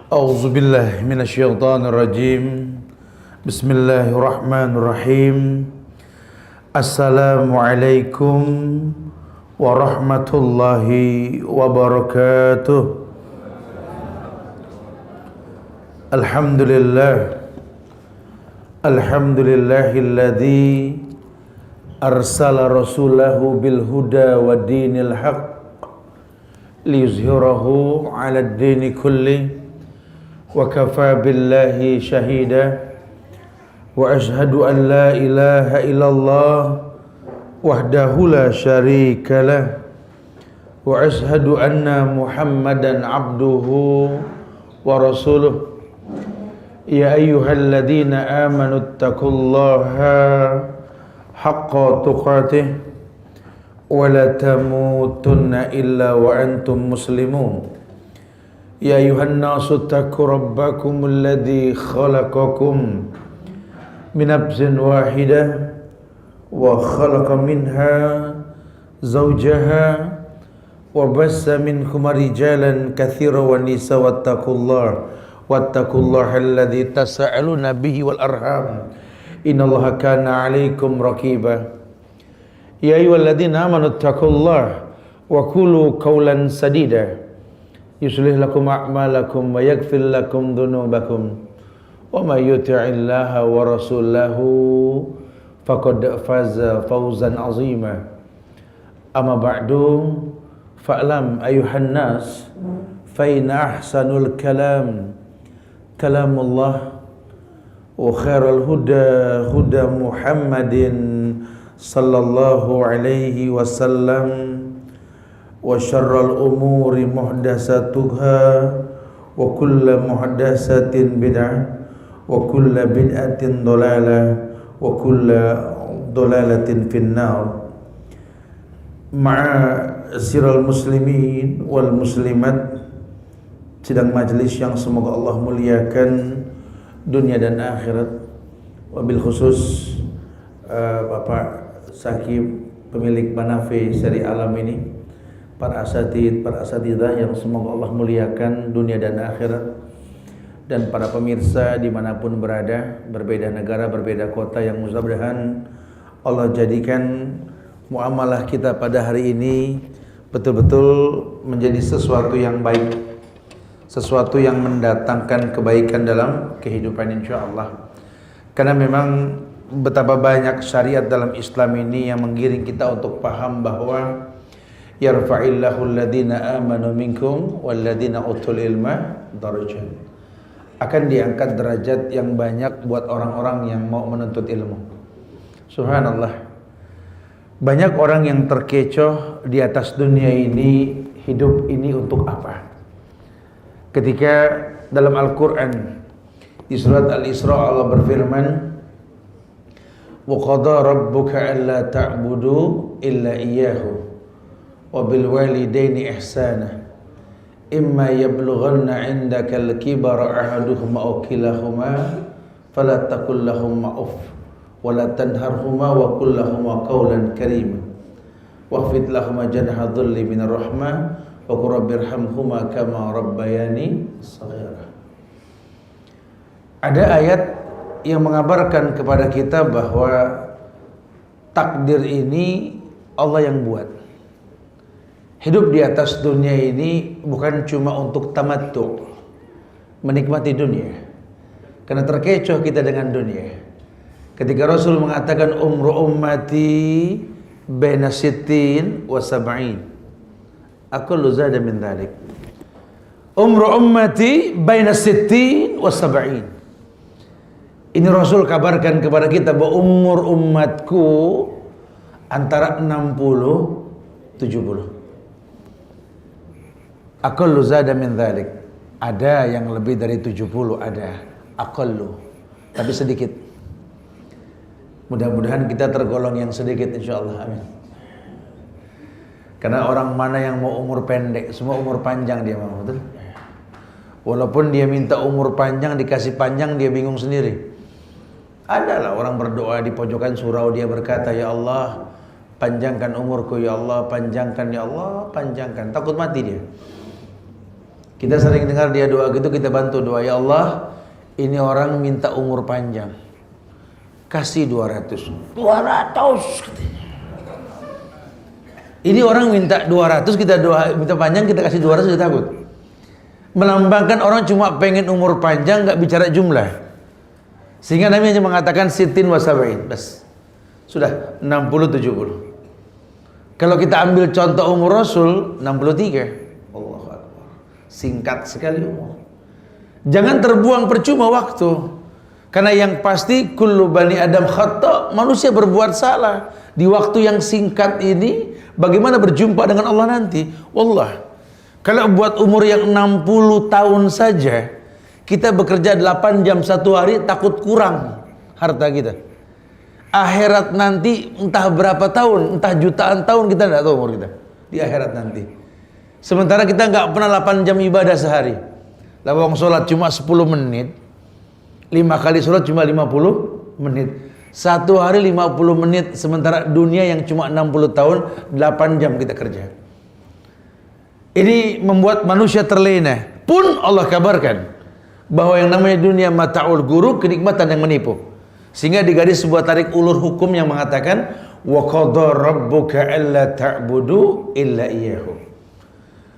A'udzu billahi minasyaitonir rajim. Bismillahirrahmanirrahim. Assalamualaikum warahmatullahi wabarakatuh. Alhamdulillah. Alhamdulillahilladzi arsala rasulahu bil huda wa dinil haqq liyuzhirahu 'ala ad-dini kulli wa kafa billahi shahida wa ashhadu an la ilaha illallah wahdahu la syarika lah wa ashhadu anna muhammadan abduhu wa rasuluh. Ya ayyuhalladzina amanu taqullaha haqqa tuqatih wa la tamutunna illa wa antum muslimun. Ya ayuhan nasu taqu rabbakum alladhi khalaqakum min nafsin wahidah wa khalaqa minha zawjaha wa bassa minhum rijalan katsiran wa nisaa wattaqullaha alladhi tasaaluna bihi wal arham innallaha kana 'alaikum raqiba. Ya ayyuhalladzina amanu taqullaha wa qulu qawlan sadida yuslih lakum a'malakum wa yaghfir lakum dhunubakum wa may yuti'illaha wa rasulahu faqad faza fawzan 'azima. Amma ba'du, fa'lam ayuhan nas fa inna ahsanul kalam kalamullah wa khairal huda huda Muhammadin sallallahu alaihi wasallam wa syarral umuri muhdatsatuha wa kullu muhdatsatin bid'ah wa kullu bid'atin dhalalah wa kullu dhalalatin finnar. Ma'asyiral muslimin wal muslimat, sidang majlis yang semoga Allah muliakan dunia dan akhirat, wabil khusus Bapak Sakib, pemilik Manafi Seri Alam ini, para asatidzah yang semoga Allah muliakan dunia dan akhirat, dan para pemirsa dimanapun berada, berbeda negara, berbeda kota, yang mudah-mudahan Allah jadikan muamalah kita pada hari ini betul-betul menjadi sesuatu yang baik, sesuatu yang mendatangkan kebaikan dalam kehidupan insyaallah. Karena memang betapa banyak syariat dalam Islam ini yang menggiring kita untuk paham bahwa yarfa'illahu alladhina amanu minkum walladhina utul ilma darajat. Akan diangkat derajat yang banyak buat orang-orang yang mau menuntut ilmu. Subhanallah. Banyak orang yang terkecoh di atas dunia ini, hidup ini untuk apa? Ketika dalam Al-Qur'an di surat Al-Isra Allah berfirman, wa qada rabbuka alla ta'budu illa iyyahu wa bil walidaini ihsana imma yablughanna 'indaka al-kibara ahaduhuma aw kilahuma fala taqul lahumma uff wa la tanharhuma wa qul lahumma qawlan karima wakhfid lahumma janaha dhulli minar rahmah wa qur rabbirhamhuma kama rabbayani shaghira. Ada ayat yang mengabarkan kepada kita bahwa takdir ini Allah yang buat. Hidup di atas dunia ini bukan cuma untuk tamattu, menikmati dunia. Karena terkecoh kita dengan dunia. Ketika Rasul mengatakan umru ummati baina sittin wa sab'in, aqallu zada min dhalik. Umru ummati baina sittin wa sab'in. Ini Rasul kabarkan kepada kita bahwa umur umatku antara 60 70. Aqallu zada min dzalik. Ada yang lebih dari 70, ada aqallu, tapi sedikit. Mudah-mudahan kita tergolong yang sedikit insyaallah, amin. Karena orang mana yang mau umur pendek, semua umur panjang dia mau, betul? Walaupun dia minta umur panjang, dikasih panjang, dia bingung sendiri. Adalah orang berdoa di pojokan surau, dia berkata, ya Allah panjangkan umurku, ya Allah panjangkan, ya Allah panjangkan. Takut mati dia. Kita sering dengar dia doa gitu, kita bantu doa, ya Allah, ini orang minta umur panjang, kasih 200. Ini orang minta 200, kita doa minta panjang, kita kasih 200, sudah takut. Melambangkan orang cuma pengen umur panjang, nggak bicara jumlah. Sehingga Nabi hanya mengatakan sitin wasabain, bas. Sudah 60-70. Kalau kita ambil contoh umur Rasul 63. Allahu Akbar. Singkat sekali umur. Jangan terbuang percuma waktu. Karena yang pasti kullu bani Adam khata', manusia berbuat salah. Di waktu yang singkat ini bagaimana berjumpa dengan Allah nanti? Wallah. Kalau buat umur yang 60 tahun saja, kita bekerja 8 jam satu hari, takut kurang harta kita. Akhirat nanti entah berapa tahun, entah jutaan tahun, kita tidak tahu umur kita di akhirat nanti. Sementara kita nggak pernah 8 jam ibadah sehari. Lawang sholat cuma 10 menit, 5 kali sholat cuma 50 menit. Satu hari 50 menit, sementara dunia yang cuma 60 tahun, 8 jam kita kerja. Ini membuat manusia terlena. Pun Allah kabarkan bahwa yang namanya dunia mata'ul gurur, kenikmatan yang menipu. Sehingga di garis sebuah tarik ulur hukum yang mengatakan wa qadha rabbuka alla ta'budu illa iyyahu.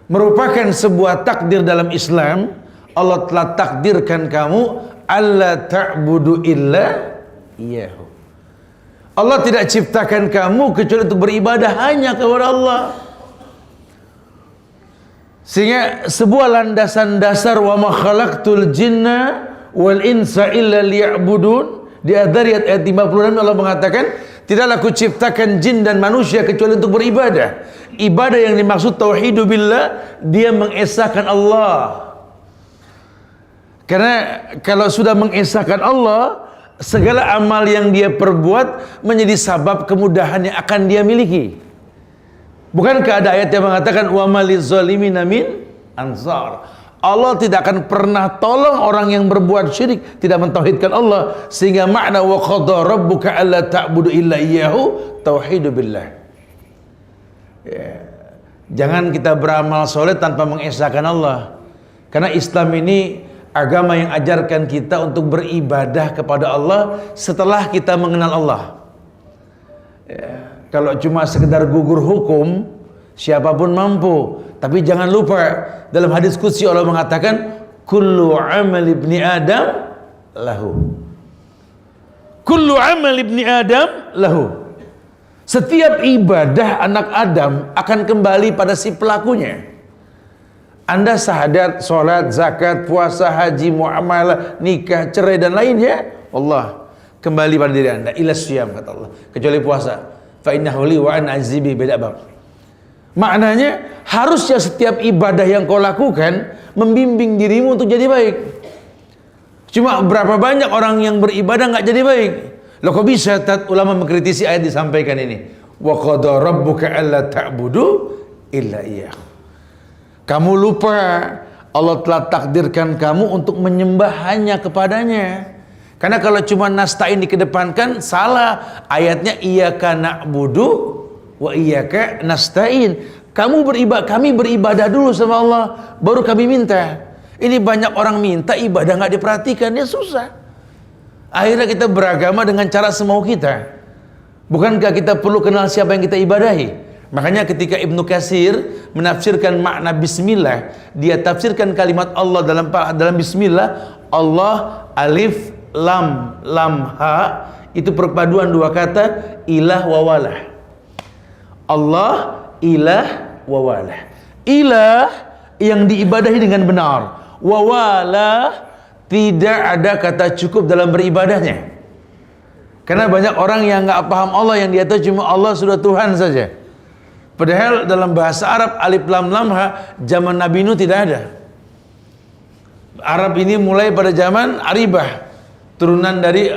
Merupakan sebuah takdir dalam Islam. Allah telah takdirkan kamu alla ta'budu illa iyyahu. Allah tidak ciptakan kamu kecuali untuk beribadah hanya kepada Allah. Sehingga sebuah landasan dasar wa ma khalaqtul jinna wal insa illa liya'budun. Di Adz-Dzariyat ayat 56 Allah mengatakan, tidaklah aku ciptakan jin dan manusia kecuali untuk beribadah. Ibadah yang dimaksud tauhidu billah, dia mengesahkan Allah. Karena kalau sudah mengesahkan Allah, segala amal yang dia perbuat menjadi sabab kemudahan yang akan dia miliki. Bukankah ada ayat yang mengatakan wa maliz zalimina min ansar? Allah tidak akan pernah tolong orang yang berbuat syirik, tidak mentauhidkan Allah. Sehingga makna wa qadha rabbuka alla ta'budu illa iyyahu, tauhidu billah. Ya. Jangan kita beramal soleh tanpa mengesahkan Allah. Karena Islam ini agama yang ajarkan kita untuk beribadah kepada Allah setelah kita mengenal Allah. Ya. Kalau cuma sekedar gugur hukum, siapapun mampu. Tapi jangan lupa, dalam hadis qudsi Allah mengatakan kullu amal ibni Adam lahu. Kullu amal ibni Adam lahu. Setiap ibadah anak Adam akan kembali pada si pelakunya. Anda syahadat, sholat, zakat, puasa, haji, muamalah, nikah, cerai dan lainnya, Allah kembali pada diri Anda. Ila syiyam kata Allah, kecuali puasa. Fa innahu li wa ana azibi, beda bab. Maknanya harusnya setiap ibadah yang kau lakukan membimbing dirimu untuk jadi baik. Cuma berapa banyak orang yang beribadah nggak jadi baik. Loh kok bisa? Ulama mengkritisi ayat disampaikan ini. Wa qadha rabbuka alla ta'budu illa iyyahu. Kamu lupa Allah telah takdirkan kamu untuk menyembah hanya kepadanya. Karena kalau cuma nasta'in dikedepankan salah. Ayatnya iyyaka na'budu wa iyyaka nasta'in. Kami beribadah dulu sama Allah, baru kami minta. Ini banyak orang minta ibadah nggak diperhatikan, dia susah. Akhirnya kita beragama dengan cara semau kita. Bukankah kita perlu kenal siapa yang kita ibadahi? Makanya ketika Ibnu Katsir menafsirkan makna bismillah, dia tafsirkan kalimat Allah dalam bismillah, Allah alif lam ha, itu perpaduan dua kata ilah wa walah. Allah ilah wa walah. Ilah yang diibadahi dengan benar, wa walah tidak ada kata cukup dalam beribadahnya. Karena banyak orang yang nggak paham Allah, yang dia tahu cuma Allah sudah Tuhan saja. Padahal dalam bahasa Arab alif lam ha zaman Nabi Nuh tidak ada. Arab ini mulai pada zaman Aribah, turunan dari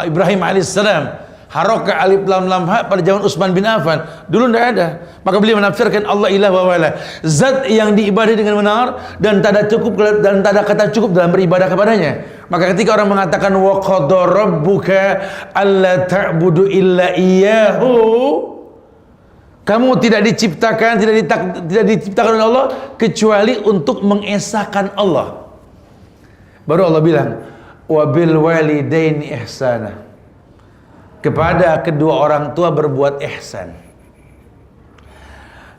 Ibrahim alaihissalam. Haroka alif lam ha pada zaman Utsman bin Affan. Dulu tidak ada. Maka beliau menafsirkan Allah ilah wa wala, zat yang diibadahi dengan benar dan tak ada kata cukup dalam beribadah kepadanya. Maka ketika orang mengatakan wa qadha rabbuka alla ta'budu illa iyyahu, Kamu tidak diciptakan oleh Allah kecuali untuk mengesahkan Allah. Baru Allah bilang, wabil walidaini ihsana. Kepada kedua orang tua berbuat ihsan.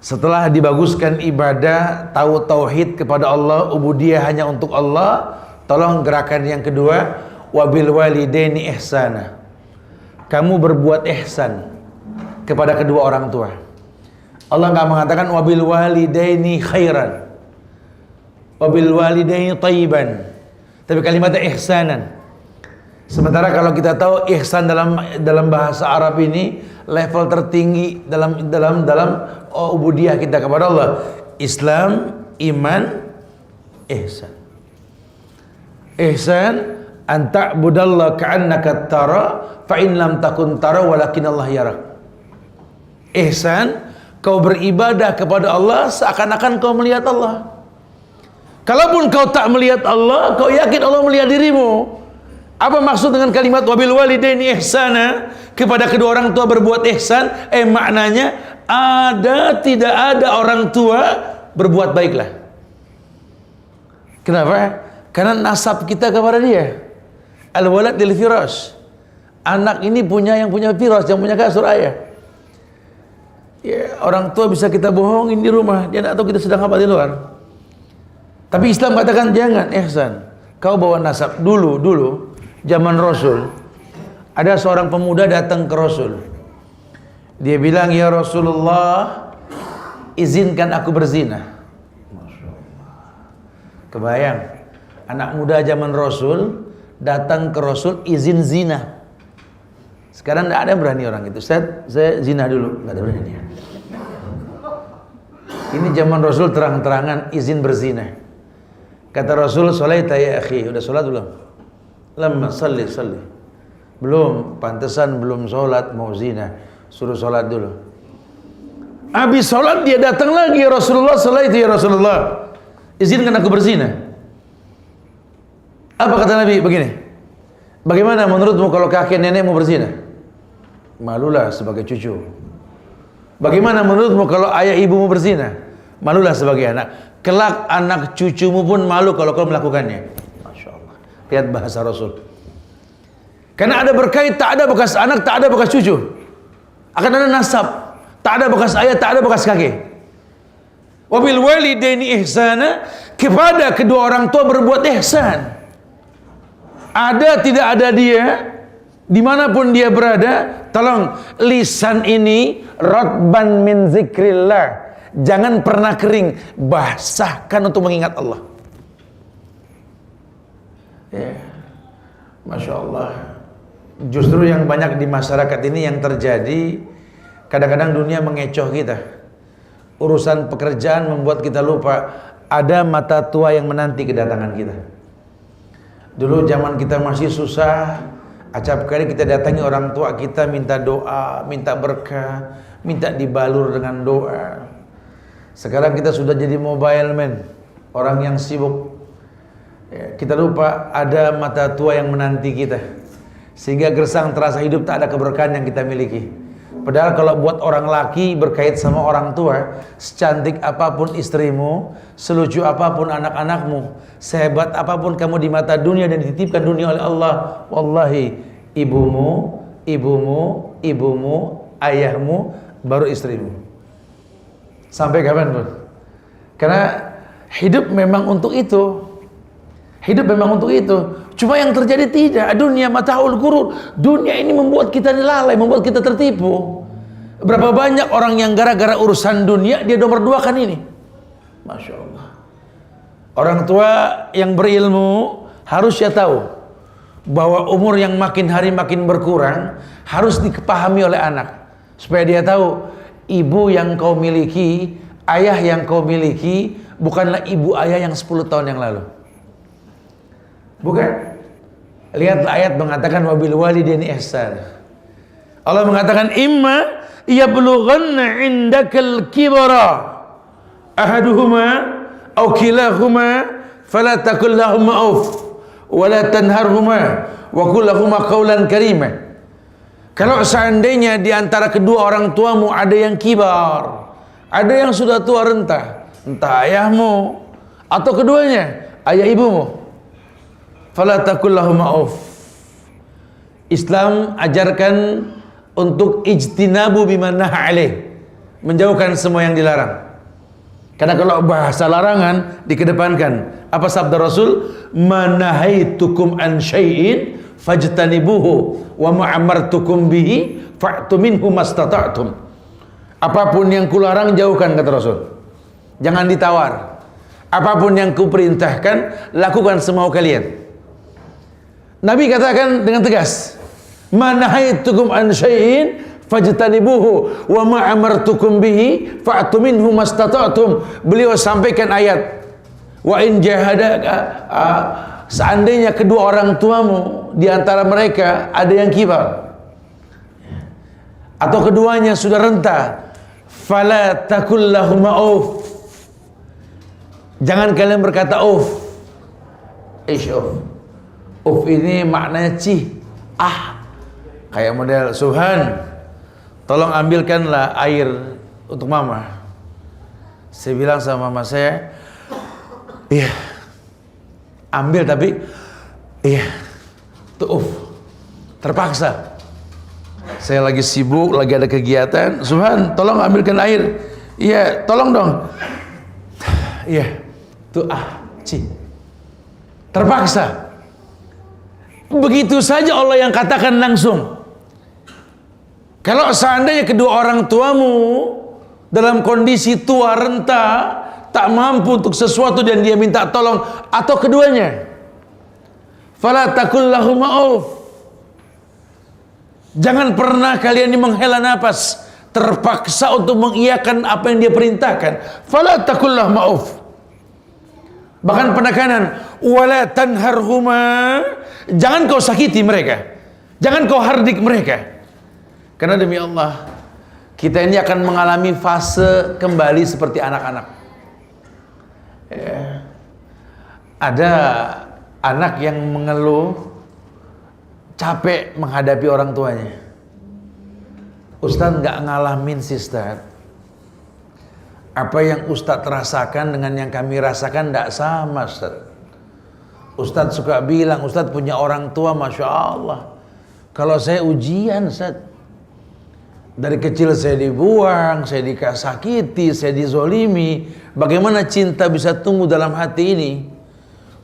Setelah dibaguskan ibadah, tahu tauhid kepada Allah, ubudiyah hanya untuk Allah, tolong gerakan yang kedua, wabil walidaini ihsana. Kamu berbuat ihsan kepada kedua orang tua. Allah enggak mengatakan wabil walidaini khairan, wabil walidaini thayyiban, tapi kalimatnya ihsanan. Sementara kalau kita tahu ihsan dalam bahasa Arab ini level tertinggi dalam ubudiyah kita kepada Allah, Islam, iman, ihsan. Ihsan an ta'budallaha ka'annaka tara fa in lam takun tara walakin Allah yara. Ihsan, kau beribadah kepada Allah seakan-akan kau melihat Allah. Kalaupun kau tak melihat Allah, kau yakin Allah melihat dirimu. Apa maksud dengan kalimat wabil walidaini ihsana? Kepada kedua orang tua berbuat ihsan, maknanya tidak ada orang tua berbuat baiklah. Kenapa? Karena nasab kita kepada dia. Al-walad lil firash. Anak ini yang punya firash, yang punya kasur ayah. Ya, orang tua bisa kita bohongin di rumah, dia tidak tahu kita sedang apa di luar. Tapi Islam katakan jangan ihsan. Kau bawa nasab dulu zaman Rasul. Ada seorang pemuda datang ke Rasul. Dia bilang, ya Rasulullah, izinkan aku berzina. Masya Allah. Kebayang, anak muda zaman Rasul datang ke Rasul izin zina. Sekarang tidak ada yang berani orang itu. Saya zina dulu, tidak ada berani. Ini zaman Rasul terang-terangan izin berzina. Kata Rasul, "Shalaita ya akhi?" Udah sholat belum? Lamma salli. Belum, pantesan belum sholat, mau zina. Suruh sholat dulu. Habis sholat dia datang lagi, ya Rasulullah, "Shalaita ya Rasulullah, izinkan aku berzina." Apa kata Nabi? Begini, bagaimana menurutmu kalau kakek nenek mau berzina? Malulah sebagai cucu. Bagaimana menurutmu kalau ayah ibumu berzina? Malulah sebagai anak. Kelak anak cucumu pun malu kalau kau melakukannya. Masya Allah. Lihat bahasa Rasul. Karena ada berkait, tak ada bekas anak, tak ada bekas cucu. Akan ada nasab. Tak ada bekas ayah, tak ada bekas kakek. Wabil walidaini ihsana, kepada kedua orang tua berbuat ihsan. Ada tidak ada dia, dimanapun dia berada, tolong lisan ini rotban min zikrillah. Jangan pernah kering, basahkan untuk mengingat Allah. Ya, Masya Allah. Justru yang banyak di masyarakat ini yang terjadi, kadang-kadang dunia mengecoh kita. Urusan pekerjaan membuat kita lupa ada mata tua yang menanti kedatangan kita. Dulu zaman kita masih susah, acap kali kita datangi orang tua kita, minta doa, minta berkah, minta dibalur dengan doa. Sekarang kita sudah jadi mobile man, orang yang sibuk. Ya, kita lupa ada mata tua yang menanti kita, sehingga gersang terasa hidup, tak ada keberkahan yang kita miliki. Padahal kalau buat orang laki berkait sama orang tua, secantik apapun istrimu, selucu apapun anak-anakmu, sehebat apapun kamu di mata dunia dan dititipkan dunia oleh Allah, wallahi ibumu, ayahmu, baru istrimu. Sampai kapanpun. Karena hidup memang untuk itu. Hidup memang untuk itu. Cuma yang terjadi tidak. Dunia mataul ghurur. Dunia ini membuat kita lalai, membuat kita tertipu. Berapa banyak orang yang gara-gara urusan dunia dia nomor dua kan ini. Masya Allah. Orang tua yang berilmu harus ya tahu bahwa umur yang makin hari makin berkurang harus dipahami oleh anak, supaya dia tahu ibu yang kau miliki, ayah yang kau miliki bukanlah ibu ayah yang 10 tahun yang lalu. Bukan. Lihatlah ayat mengatakan wabil walidaini ihsan. Allah mengatakan imma yablughanna indakal kibara ahaduhuma aw kilahuma fala taqul lahumā uff wa la tanharhumā wa qul lahumā qawlan karīmā. Kalau seandainya di antara kedua orang tuamu ada yang kibar, ada yang sudah tua renta, entah ayahmu atau keduanya, ayah ibumu, fala taqul lahum auf. Islam ajarkan untuk ijtinabu bima naha alaih, menjauhkan semua yang dilarang. Karena kalau bahasa larangan dikedepankan. Apa sabda Rasul? Manahaitukum an syai'in fajtanibuhu wa ma'amartukum bihi fa'tu minhu mastata'tum. Apapun yang kularang jauhkan, kata Rasul. Jangan ditawar. Apapun yang kuperintahkan lakukan semau kalian. Nabi katakan dengan tegas, manahaitukum an syai'in fajtanibuhu wa ma amartukum bihi fa'tu minhu mastata'tum. Beliau sampaikan ayat, wa in jahadaka, seandainya kedua orang tuamu di antara mereka ada yang kibar atau keduanya sudah renta, fala taqul lahum auf. Jangan kalian berkata auf. Ish auf. Auf ini maknanya cih, kayak model Subhan, tolong ambilkanlah air untuk mama. Saya bilang sama mama saya, iya, ambil, tapi iya, tuh terpaksa. Saya lagi sibuk, lagi ada kegiatan. Subhan, tolong ambilkan air. Iya, tolong dong. Iya, tuh terpaksa. Begitu saja Allah yang katakan langsung. Kalau seandainya kedua orang tuamu dalam kondisi tua renta, tak mampu untuk sesuatu dan dia minta tolong, atau keduanya, fala taqul lahum auf. Jangan pernah kalian ini menghela nafas, terpaksa untuk mengiyakan apa yang dia perintahkan. Fala taqul lahum auf. Bahkan penekanan, wala tanharhuma, jangan kau sakiti mereka, jangan kau hardik mereka. Karena demi Allah, kita ini akan mengalami fase kembali seperti anak-anak. Ada anak yang mengeluh capek menghadapi orang tuanya. Ustadz nggak ngalamin sih, Ustadz. Apa yang Ustadz rasakan dengan yang kami rasakan tidak sama, Ustadz. Ustadz suka bilang, Ustadz punya orang tua, Masya Allah. Kalau saya ujian, Ustadz. Dari kecil saya dibuang, saya dikasakiti, saya dizolimi. Bagaimana cinta bisa tumbuh dalam hati ini?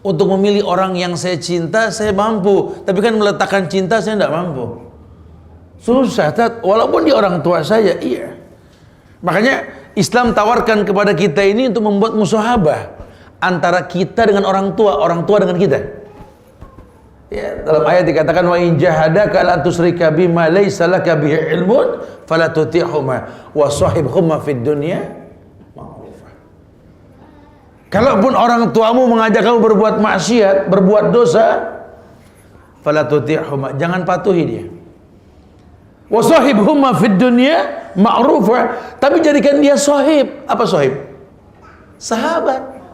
Untuk memilih orang yang saya cinta, saya mampu. Tapi kan meletakkan cinta, saya tidak mampu. Susah, Ustadz. Walaupun dia orang tua saya, iya. Makanya Islam tawarkan kepada kita ini untuk membuat musahabah antara kita dengan orang tua dengan kita. Ya, dalam ayat dikatakan, wa in jahadaka la tusyrika bima laysa laka bihi ilmun fala tuti'huma wa sahibhuma fid dunya ma'rufa. Kalaupun orang tuamu mengajak kamu berbuat maksiat, berbuat dosa, fala tuti'huma, jangan patuhi dia. Wa sahibhuma fid dunya ma'rufa, tapi jadikan dia sahib. Apa sahib? Sahabat.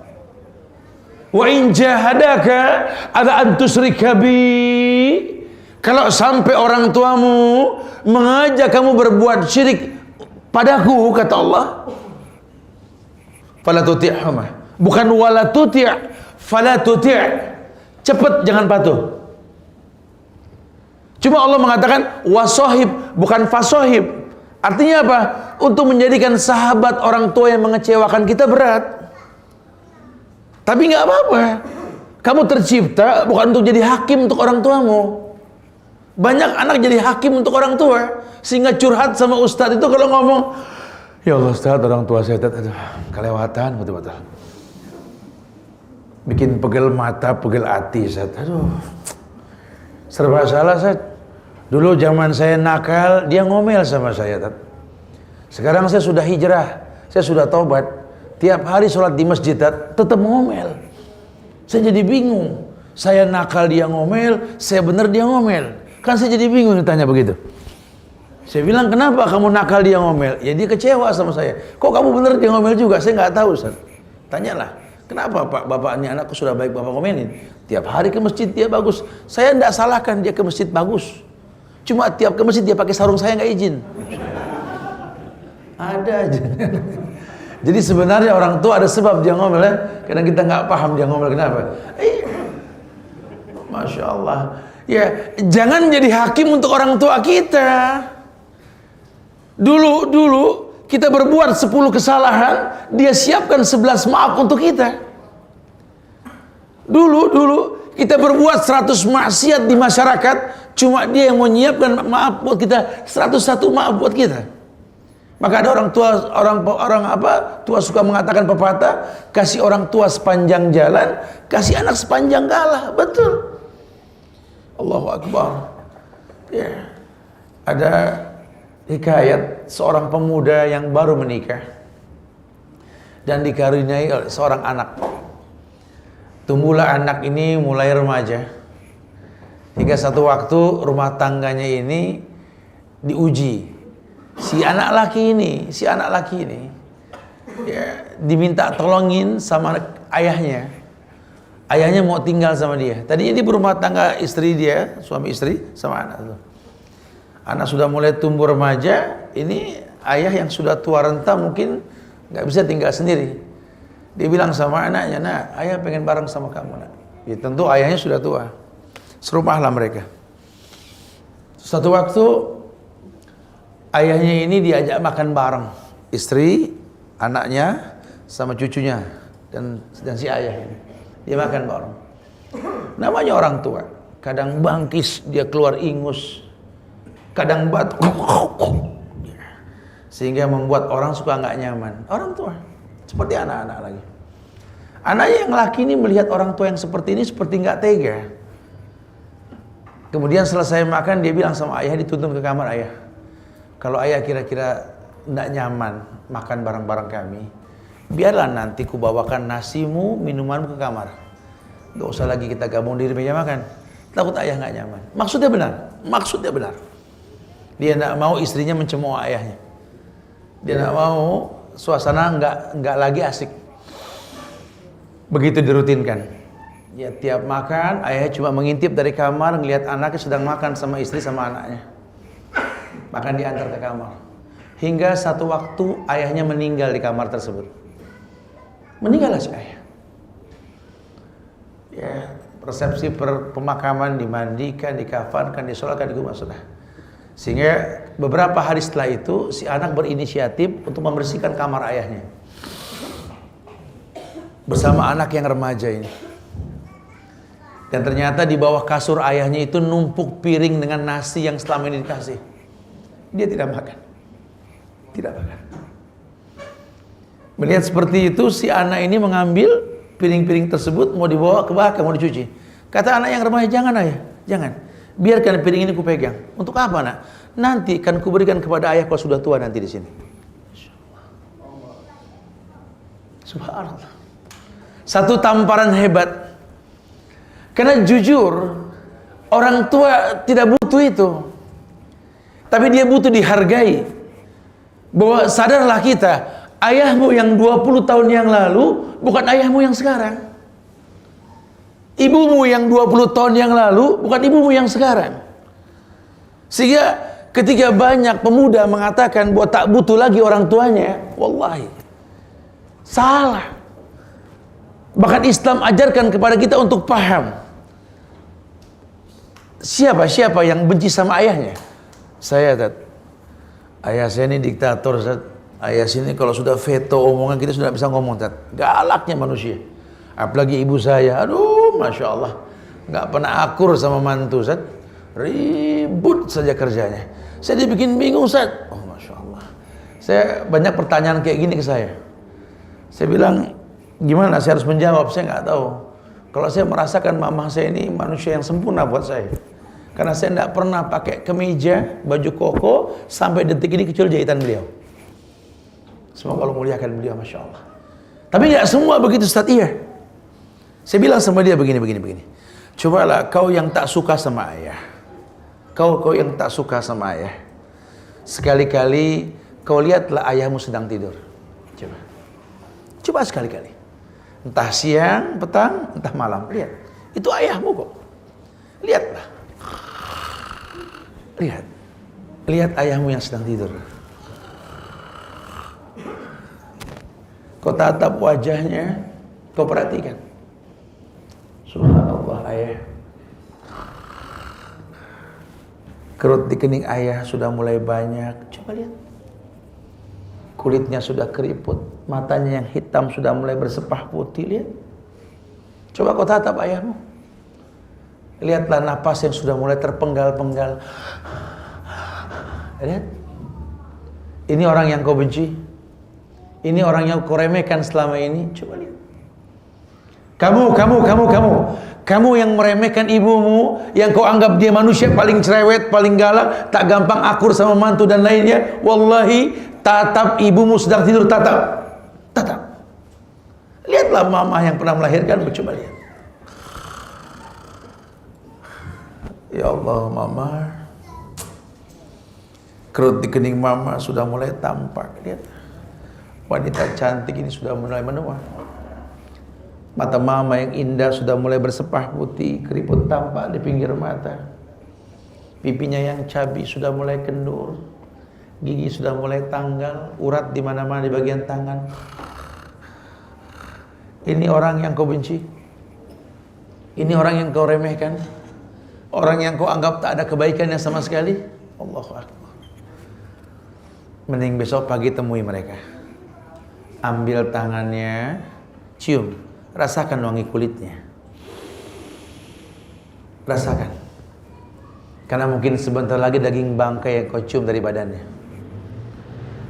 Wa in jahadaka ala an tusyrika bi, kalau sampai orang tuamu mengajak kamu berbuat syirik padaku, kata Allah, fala tuti'huma, bukan wala tuti', fala tuti', cepat jangan patuh. Cuma Allah mengatakan wasahib, bukan fasohib. Artinya apa? Untuk menjadikan sahabat orang tua yang mengecewakan kita berat. Tapi nggak apa-apa. Kamu tercipta bukan untuk jadi hakim untuk orang tuamu. Banyak anak jadi hakim untuk orang tua, sehingga curhat sama ustadz itu kalau ngomong, ya Allah ustadz, orang tua saya aduh, kelewatan betul-betul. Bikin pegel mata, pegel hati, ustadz. Aduh, serba salah, ustadz. Dulu zaman saya nakal, dia ngomel sama saya, ustadz. Sekarang saya sudah hijrah, saya sudah taubat. Tiap hari sholat di masjid tetap ngomel. Saya jadi bingung. Saya nakal dia ngomel, saya benar dia ngomel. Kan saya jadi bingung ditanya begitu. Saya bilang, kenapa kamu nakal dia ngomel? Ya dia kecewa sama saya. Kok kamu benar dia ngomel juga? Saya nggak tahu, Ustaz. Tanyalah, kenapa Pak, bapaknya anakku sudah baik bapak ngomelin. Tiap hari ke masjid dia bagus. Saya tidak salahkan dia ke masjid bagus. Cuma tiap ke masjid dia pakai sarung, saya nggak izin. Ada aja. Jadi sebenarnya orang tua ada sebab dia ngomel ya. Kadang kita nggak paham dia ngomel kenapa. Masya Allah. Ya, jangan jadi hakim untuk orang tua kita. Dulu kita berbuat 10 kesalahan, dia siapkan 11 maaf untuk kita. Dulu kita berbuat 100 maksiat di masyarakat, cuma dia yang mau menyiapkan maaf buat kita, 101 maaf buat kita. Maka ada orang tua suka mengatakan pepatah, kasih orang tua sepanjang jalan, kasih anak sepanjang galah. Betul. Allahu Akbar. Ya. Ada hikayat seorang pemuda yang baru menikah dan dikaruniai oleh seorang anak. Tumbuhlah anak ini mulai remaja, hingga satu waktu rumah tangganya ini diuji. Si anak laki ini ya, diminta tolongin sama ayahnya. Ayahnya mau tinggal sama dia. Tadi ini berumah tangga istri dia, suami istri sama anak. Anak sudah mulai tumbuh remaja, ini ayah yang sudah tua renta mungkin nggak bisa tinggal sendiri. Dia bilang sama anaknya, "Nak, ayah pengen bareng sama kamu, nak." Ya, tentu ayahnya sudah tua. Serumahlah mereka. Suatu waktu ayahnya ini diajak makan bareng, istri, anaknya, sama cucunya dan si ayah ini. Dia makan bareng. Namanya orang tua. Kadang bangkis dia keluar ingus, kadang batuk, sehingga membuat orang suka nggak nyaman. Orang tua seperti anak-anak lagi. Anaknya yang laki ini melihat orang tua yang seperti ini seperti nggak tega. Kemudian selesai makan dia bilang sama ayah, dituntun ke kamar ayah. Kalau ayah kira-kira nggak nyaman makan bareng-bareng kami, biarlah nanti ku bawakan nasimu, minumanmu ke kamar. Gak usah lagi kita gabung di meja makan. Takut ayah nggak nyaman. Maksudnya benar. Dia nggak mau istrinya mencemooh ayahnya. Dia nggak mau suasana nggak lagi asik. Begitu dirutinkan. Ya tiap makan ayahnya cuma mengintip dari kamar, ngelihat anaknya sedang makan sama istri sama anaknya. Bahkan diantar ke kamar. Hingga satu waktu ayahnya meninggal di kamar tersebut. Meninggallah si ayah. Ya, resepsi pemakaman, dimandikan, dikafankan, disolatkan, di rumah sudah. Sehingga beberapa hari setelah itu si anak berinisiatif untuk membersihkan kamar ayahnya bersama anak yang remaja ini. Dan ternyata di bawah kasur ayahnya itu numpuk piring dengan nasi yang selama ini dikasih. Dia tidak makan. Melihat seperti itu, si anak ini mengambil piring-piring tersebut, mau dibawa ke belakang, mau dicuci. Kata anak yang remaja, "Jangan ayah, jangan. Biarkan piring ini kupegang." "Untuk apa, nak?" "Nanti kan kuberikan kepada ayah kalau sudah tua nanti di sini." Subhanallah. Satu tamparan hebat. Karena jujur, orang tua tidak butuh itu. Tapi dia butuh dihargai. Bahwa sadarlah kita, ayahmu yang 20 tahun yang lalu bukan ayahmu yang sekarang. Ibumu yang 20 tahun yang lalu bukan ibumu yang sekarang. Sehingga ketika banyak pemuda mengatakan bahwa tak butuh lagi orang tuanya, wallahi salah. Bahkan Islam ajarkan kepada kita untuk paham. Siapa yang benci sama ayahnya? Saya, Tat. Ayah saya ini diktator, Tat. Ayah sini kalau sudah veto omongan kita sudah bisa ngomong, Tat. Galaknya manusia. Apalagi ibu saya, aduh, Masya Allah, nggak pernah akur sama mantu, Tat. Ribut saja kerjanya. Saya dibikin bingung, Tat. Oh, Masya Allah. Saya banyak pertanyaan kayak gini ke saya. Saya bilang, gimana saya harus menjawab? Saya nggak tahu. Kalau saya merasakan mama saya ini manusia yang sempurna buat saya. Karena saya tidak pernah pakai kemeja, baju koko, sampai detik ini kecuali jahitan beliau. Semoga Allah muliakan beliau, Masya Allah. Tapi nggak semua begitu, Ustaz. Iya. Saya bilang sama dia begini. Cobalah kau yang tak suka sama ayah. Kau yang tak suka sama ayah. Sekali-kali kau lihatlah ayahmu sedang tidur. Coba sekali-kali. Entah siang, petang, entah malam. Lihat. Itu ayahmu kok. Lihatlah. Lihat ayahmu yang sedang tidur. Kau tatap wajahnya, kau perhatikan. Subhanallah, ayah. Kerut di kening ayah sudah mulai banyak. Coba lihat. Kulitnya sudah keriput, matanya yang hitam sudah mulai bersepah putih. Lihat. Coba kau tatap ayahmu. Lihatlah napas yang sudah mulai terpenggal-penggal. Lihat. Ini orang yang kau benci. Ini orang yang kau remehkan selama ini. Coba lihat. Kamu yang meremehkan ibumu, yang kau anggap dia manusia paling cerewet, paling galak, tak gampang akur sama mantu dan lainnya. Wallahi, tatap ibumu sedang tidur, tatap. Lihatlah mama yang pernah melahirkanmu, coba lihat. Ya Allah, mama. Kerut di kening mama sudah mulai tampak. Lihat. Wanita cantik ini sudah mulai menua. Mata mama yang indah sudah mulai bersepah putih, keriput tampak di pinggir mata. Pipinya yang cabi sudah mulai kendur. Gigi sudah mulai tanggal, urat di mana-mana di bagian tangan. Ini orang yang kau benci. Ini orang yang kau remehkan. Orang yang kau anggap tak ada kebaikannya sama sekali. Allahu Akbar. Mending besok pagi temui mereka. Ambil tangannya, cium, rasakan wangi kulitnya. Rasakan. Karena mungkin sebentar lagi daging bangkai yang kau cium dari badannya.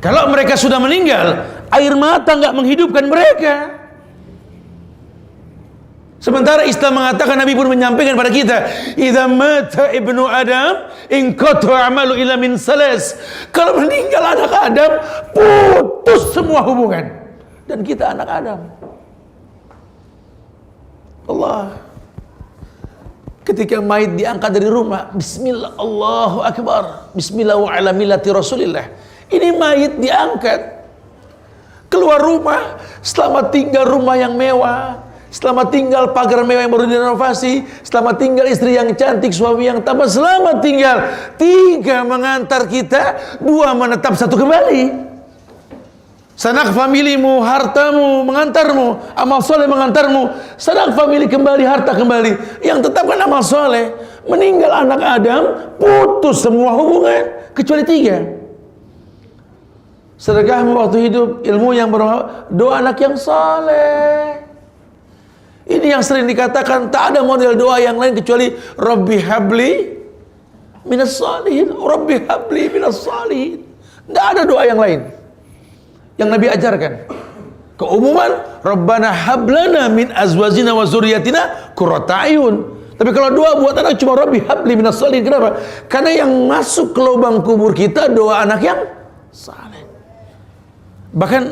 Kalau mereka sudah meninggal, air mata nggak menghidupkan mereka. Sementara Islam mengatakan, Nabi pun menyampaikan pada kita, idza mata ibnu Adam inqata amalu illa min salas. Kalau meninggal anak Adam, putus semua hubungan. Dan kita anak Adam. Allah. Ketika mayit diangkat dari rumah, bismillah, Allahu Akbar, bismillah wa ala millati Rasulillah. Ini mayit diangkat keluar rumah, selama tinggal rumah yang mewah, selama tinggal pagar mewah yang baru direnovasi, selama tinggal istri yang cantik, suami yang tampan, selama tinggal 3 mengantar kita, 2 menetap, 1 kembali. Sanak familimu, hartamu mengantarmu, amal soleh mengantarmu. Sanak famili kembali, harta kembali. Yang tetap kan amal soleh. Meninggal anak Adam, putus semua hubungan kecuali 3. Sedekahmu waktu hidup, ilmu yang bermanfaat, doa anak yang soleh. Ini yang sering dikatakan, tak ada model doa yang lain kecuali Rabbi habli minas salihin, Rabbi habli minas salihin. Tidak ada doa yang lain yang Nabi ajarkan. Keumuman, Rabbana hablana min azwajina wa zurriyatina qurrata ayun. Tapi kalau doa buat anak cuma Rabbi habli minas salihin. Kenapa? Karena yang masuk ke lubang kubur kita doa anak yang saleh. Bahkan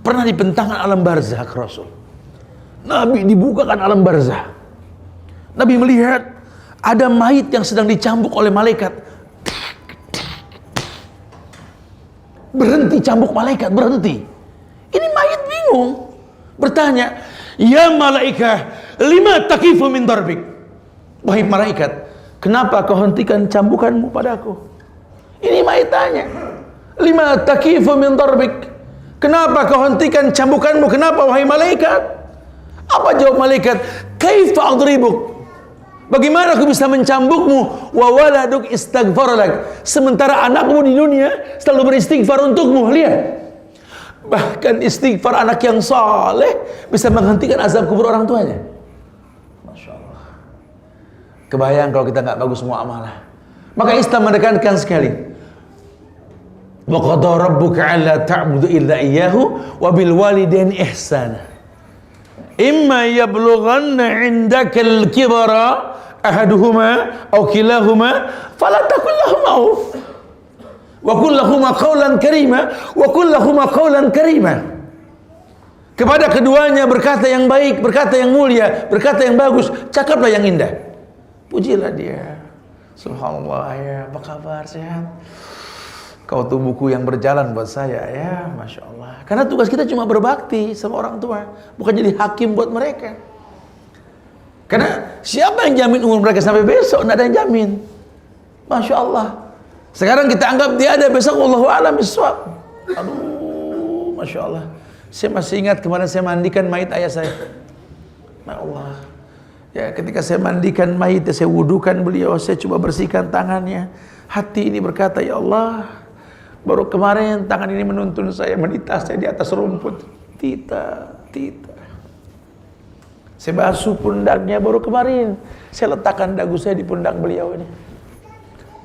pernah dibentangkan alam barzakh Rasul. Nabi dibukakan alam barzakh. Nabi melihat ada mayit yang sedang dicambuk oleh malaikat. Berhenti cambuk malaikat, berhenti. Ini mayit bingung, bertanya, ya malaikah, lima takifu min darbik. Wahai malaikat, kenapa kau hentikan cambukanmu padaku? Ini mayit tanya, lima takifu min darbik. Kenapa kau hentikan cambukanmu? Kenapa wahai malaikat? Apa jawab malaikat? Kaifa adribuk? Bagaimana aku bisa mencambukmu? Wa waladuk istaghfar lak. Sementara anakmu di dunia selalu beristighfar untukmu. Lihat. Bahkan istighfar anak yang saleh bisa menghentikan azab kubur orang tuanya. Masya Allah. Kebayang kalau kita nggak bagus muamalah. Maka Islam menekankan sekali. Wa qada rabbuka alla ta'budu illa iyyahu wa bil walidaini ihsana. Imma yablughanna 'indakal kibara ahaduhuma aw kilahuma fala taqul lahum auf wa qul lahum qawlan karima wa qul lahum qawlan karima. Kepada keduanya berkata yang baik, berkata yang mulia, berkata yang bagus, cakaplah yang indah. Pujilah dia. Subhanallah, ya, apa kabar, sehat? Kau tuh buku yang berjalan buat saya, ya, Masya Allah. Karena tugas kita cuma berbakti sama orang tua, bukan jadi hakim buat mereka. Karena siapa yang jamin umur mereka sampai besok? Tidak ada yang jamin. Masya Allah. Sekarang kita anggap dia ada, besok wallahu a'lam bishawab. Aduh, Masya Allah. Saya masih ingat kemarin saya mandikan mayit ayah saya. Ya Allah. Ya, ketika saya mandikan mayit, saya wudukan beliau, saya coba bersihkan tangannya. Hati ini berkata, ya Allah, baru kemarin tangan ini menuntun saya menitas saya di atas rumput. Tita. Saya basuh pundaknya baru kemarin. Saya letakkan dagu saya di pundak beliau ini.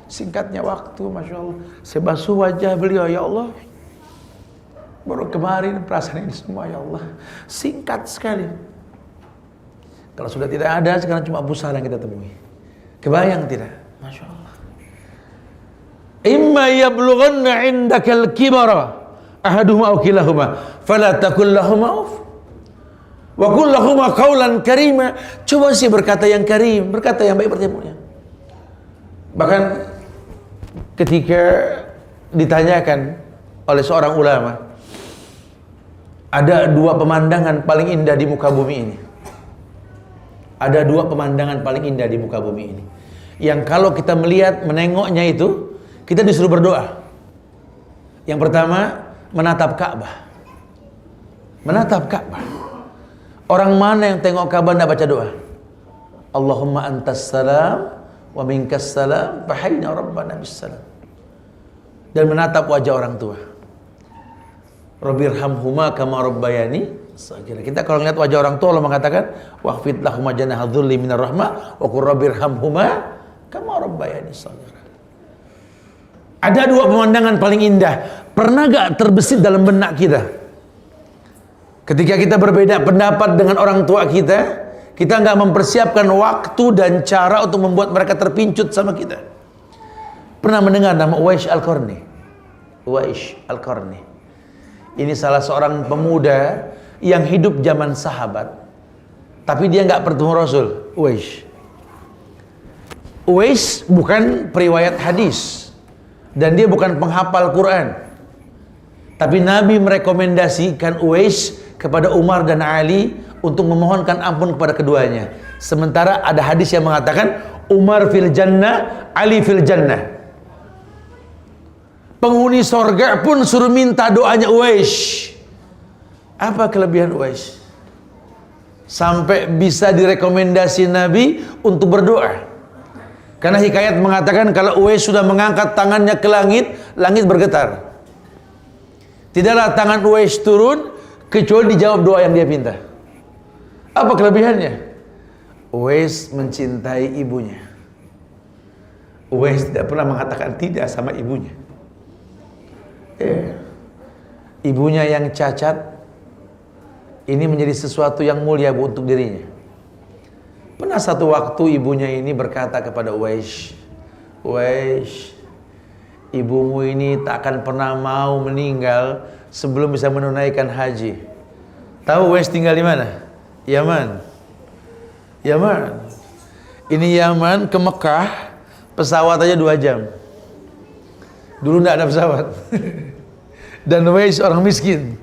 Singkatnya waktu, Masya Allah. Saya basuh wajah beliau, ya Allah. Baru kemarin perasaan ini semua, ya Allah. Singkat sekali. Kalau sudah tidak ada, sekarang cuma busara yang kita temui. Kebayang tidak? Masya Allah. Imma yablughanna indakal kibara ahaduhuma aw kilahuma fala taqul lahumā uff wa qul lahumā qawlan karīmā. Coba sih berkata yang karim, berkata yang baik bertemunya. Bahkan ketika ditanyakan oleh seorang ulama, ada dua pemandangan paling indah di muka bumi ini. Ada dua pemandangan paling indah di muka bumi ini, yang kalau kita melihat, menengoknya itu, kita disuruh berdoa. Yang pertama, menatap Ka'bah. Menatap Ka'bah. Orang mana yang tengok Ka'bah tidak baca doa? Allahumma antas salam wa minkas salam fahayna rabbana bis salam. Dan menatap wajah orang tua. Rabbirhamhuma kama rabbayani saghira. Kita kalau lihat wajah orang tua, Allah mengatakan waqfid lahuma janaha dzulli minar rahmah wa qur rabbirhamhuma kama rabbayani saghira. Ada dua pemandangan paling indah. Pernah gak terbesit dalam benak kita? Ketika kita berbeda pendapat dengan orang tua kita nggak mempersiapkan waktu dan cara untuk membuat mereka terpincut sama kita. Pernah mendengar nama Uwais Al-Qarni? Uwais Al-Qarni. Ini salah seorang pemuda yang hidup zaman sahabat, tapi dia nggak bertemu Rasul. Uwais bukan periwayat hadis dan dia bukan penghafal Quran, tapi Nabi merekomendasikan Uwais kepada Umar dan Ali untuk memohonkan ampun kepada keduanya. Sementara ada hadis yang mengatakan Umar fil jannah, Ali fil jannah. Penghuni sorga pun suruh minta doanya Uwais. Apa kelebihan Uwais? Sampai bisa direkomendasi Nabi untuk berdoa. Karena hikayat mengatakan kalau Uwais sudah mengangkat tangannya ke langit, langit bergetar. Tidaklah tangan Uwais turun kecuali dijawab doa yang dia minta. Apa kelebihannya? Uwais mencintai ibunya. Uwais tidak pernah mengatakan tidak sama ibunya. Ibunya yang cacat ini menjadi sesuatu yang mulia untuk dirinya. Pernah satu waktu ibunya ini berkata kepada Uwais, Uwais, ibumu ini tak akan pernah mau meninggal sebelum bisa menunaikan haji. Tahu Uwais tinggal di mana? Yaman. Yaman. Ini Yaman ke Mekah pesawat aja 2 jam. Dulu tidak ada pesawat. Dan Uwais orang miskin.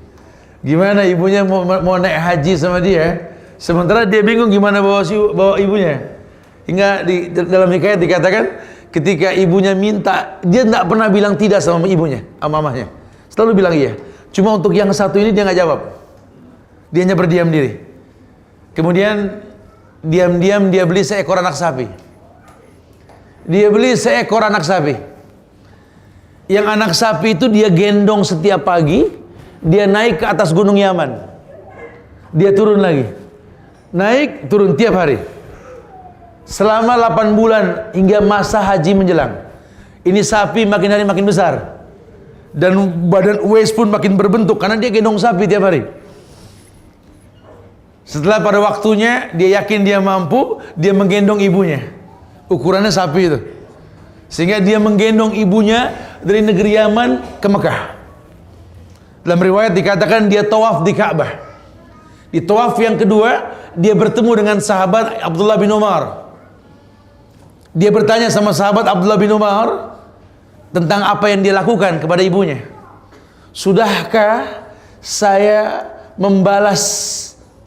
Gimana ibunya mau naik haji sama dia, sementara dia bingung gimana bawa ibunya. Hingga dalam hikayat dikatakan ketika ibunya minta, dia tidak pernah bilang tidak sama ibunya, sama mamahnya. Selalu bilang iya. Cuma untuk yang satu ini dia nggak jawab. Dia hanya berdiam diri. Kemudian diam-diam dia beli seekor anak sapi. Dia beli seekor anak sapi. Yang anak sapi itu dia gendong setiap pagi, dia naik ke atas gunung Yaman. Dia turun lagi. Naik, turun tiap hari. Selama 8 bulan hingga masa haji menjelang. Ini sapi makin hari makin besar. Dan badan Uwais pun makin berbentuk karena dia gendong sapi tiap hari. Setelah pada waktunya dia yakin dia mampu, dia menggendong ibunya. Ukurannya sapi itu. Sehingga dia menggendong ibunya dari negeri Yaman ke Mekah. Dalam riwayat dikatakan dia tawaf di Ka'bah. Di tawaf yang kedua, dia bertemu dengan sahabat Abdullah bin Umar. Dia bertanya sama sahabat Abdullah bin Umar tentang apa yang dia lakukan kepada ibunya. Sudahkah saya membalas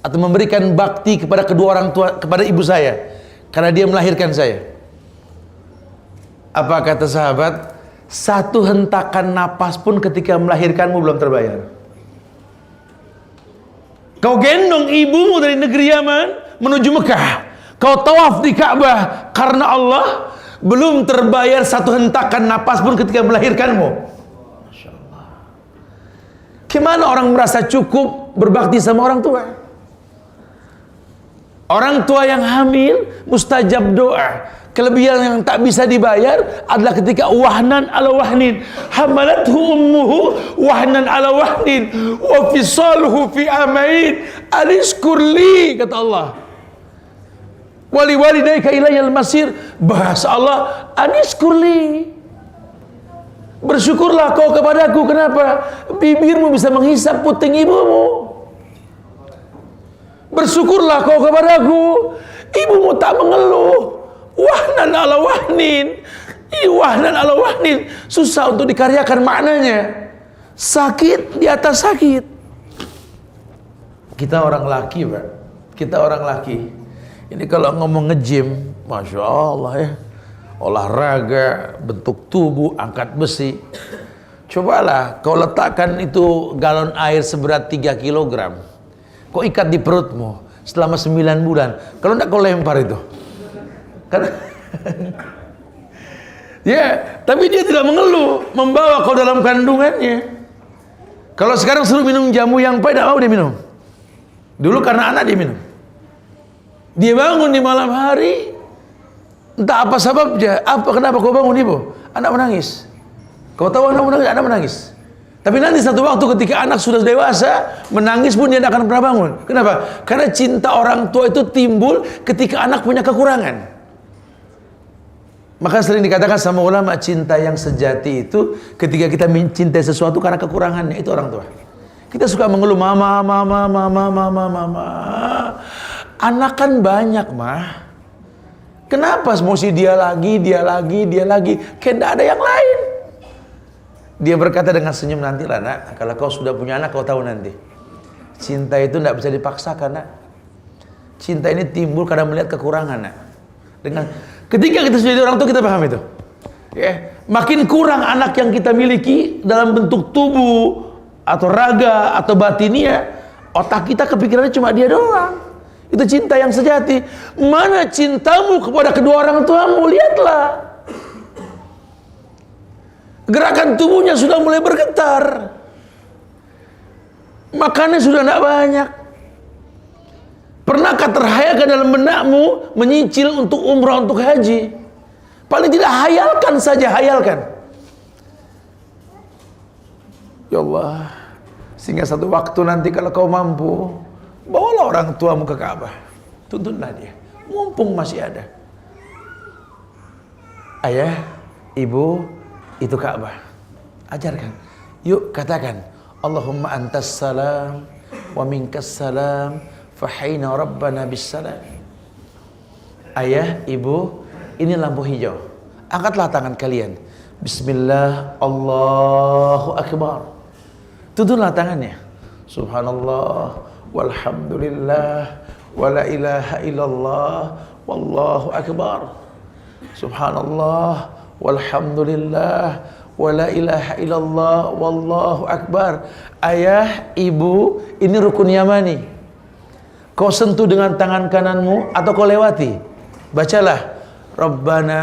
atau memberikan bakti kepada kedua orang tua, kepada ibu saya, karena dia melahirkan saya? Apa kata sahabat? Satu hentakan napas pun ketika melahirkanmu belum terbayar. Kau gendong ibumu dari negeri Yaman menuju Mekah, kau tawaf di Ka'bah karena Allah, belum terbayar satu hentakan napas pun ketika melahirkanmu. Masya Allah. Gimana orang merasa cukup berbakti sama orang tua? Orang tua yang hamil mustajab doa. Kelebihan yang tak bisa dibayar adalah ketika wahnan ala wahnin, hamalathu ummuhu wahnan ala wahnin wa fisaluhu fi amain alishkurli, kata Allah. Wali walidayka ilayal masir, bahasa Allah, anishkurli, bersyukurlah kau kepadaku. Kenapa? Bibirmu bisa menghisap puting ibumu. Bersyukurlah kau kepadaku, ibumu tak mengeluh. Wahnan ala wahnin, wahnan ala wahnin, susah untuk dikaryakan maknanya. Sakit di atas sakit. Kita orang laki, Pak. Kita orang laki. Ini kalau ngomong nge-gym, Masya Allah ya, olahraga, bentuk tubuh, angkat besi. Cobalah kau letakkan itu galon air seberat 3 kg, kau ikat di perutmu selama 9 bulan. Kalau enggak kau lempar itu. Karena ya, tapi dia tidak mengeluh, membawa kau dalam kandungannya. Kalau sekarang suruh minum jamu yang pahit, tidak mau dia minum. Dulu karena anak dia minum. Dia bangun di malam hari, entah apa sebabnya. Kenapa kau bangun, ibu? Anak menangis. Kau tahu anak menangis? Anak menangis. Tapi nanti satu waktu ketika anak sudah dewasa, menangis pun dia tidak akan pernah bangun. Kenapa? Karena cinta orang tua itu timbul ketika anak punya kekurangan. Maka sering dikatakan sama ulama, cinta yang sejati itu ketika kita mencintai sesuatu karena kekurangannya, itu orang tua. Kita suka mengeluh, mama. Anak kan banyak, mah. Kenapa mesti dia lagi? Kayak tidak ada yang lain. Dia berkata dengan senyum, nantilah nak, kalau kau sudah punya anak kau tahu nanti. Cinta itu tidak bisa dipaksakan, nak. Cinta ini timbul karena melihat kekurangan, nak. Ketika kita sudah jadi orang tua, kita paham itu. Ya, makin kurang anak yang kita miliki dalam bentuk tubuh atau raga atau batinia, otak kita kepikirannya cuma dia doang. Itu cinta yang sejati. Mana cintamu kepada kedua orang tuamu? Lihatlah, gerakan tubuhnya sudah mulai bergetar, makannya sudah tidak banyak. Pernahkah terhayalkan dalam benakmu menyicil untuk umrah, untuk haji? Paling tidak hayalkan saja, hayalkan. Ya Allah, sehingga satu waktu nanti kalau kau mampu, bawalah orang tuamu ke Ka'bah, tuntunlah dia, mumpung masih ada. Ayah, ibu, itu Ka'bah. Ajarkan. Yuk katakan, Allahumma antas salam wa minkas salam fahayna rabbana bissalam. Ayah, ibu, ini lampu hijau. Angkatlah tangan kalian. Bismillah, Allahu Akbar. Tuntunlah tangannya. Subhanallah, walhamdulillah, wala ilaha illallah, wallahu akbar. Subhanallah, walhamdulillah, wala ilaha illallah, wallahu akbar. Ayah, ibu, ini rukun yamani. Kau sentuh dengan tangan kananmu atau kau lewati. Bacalah, Rabbana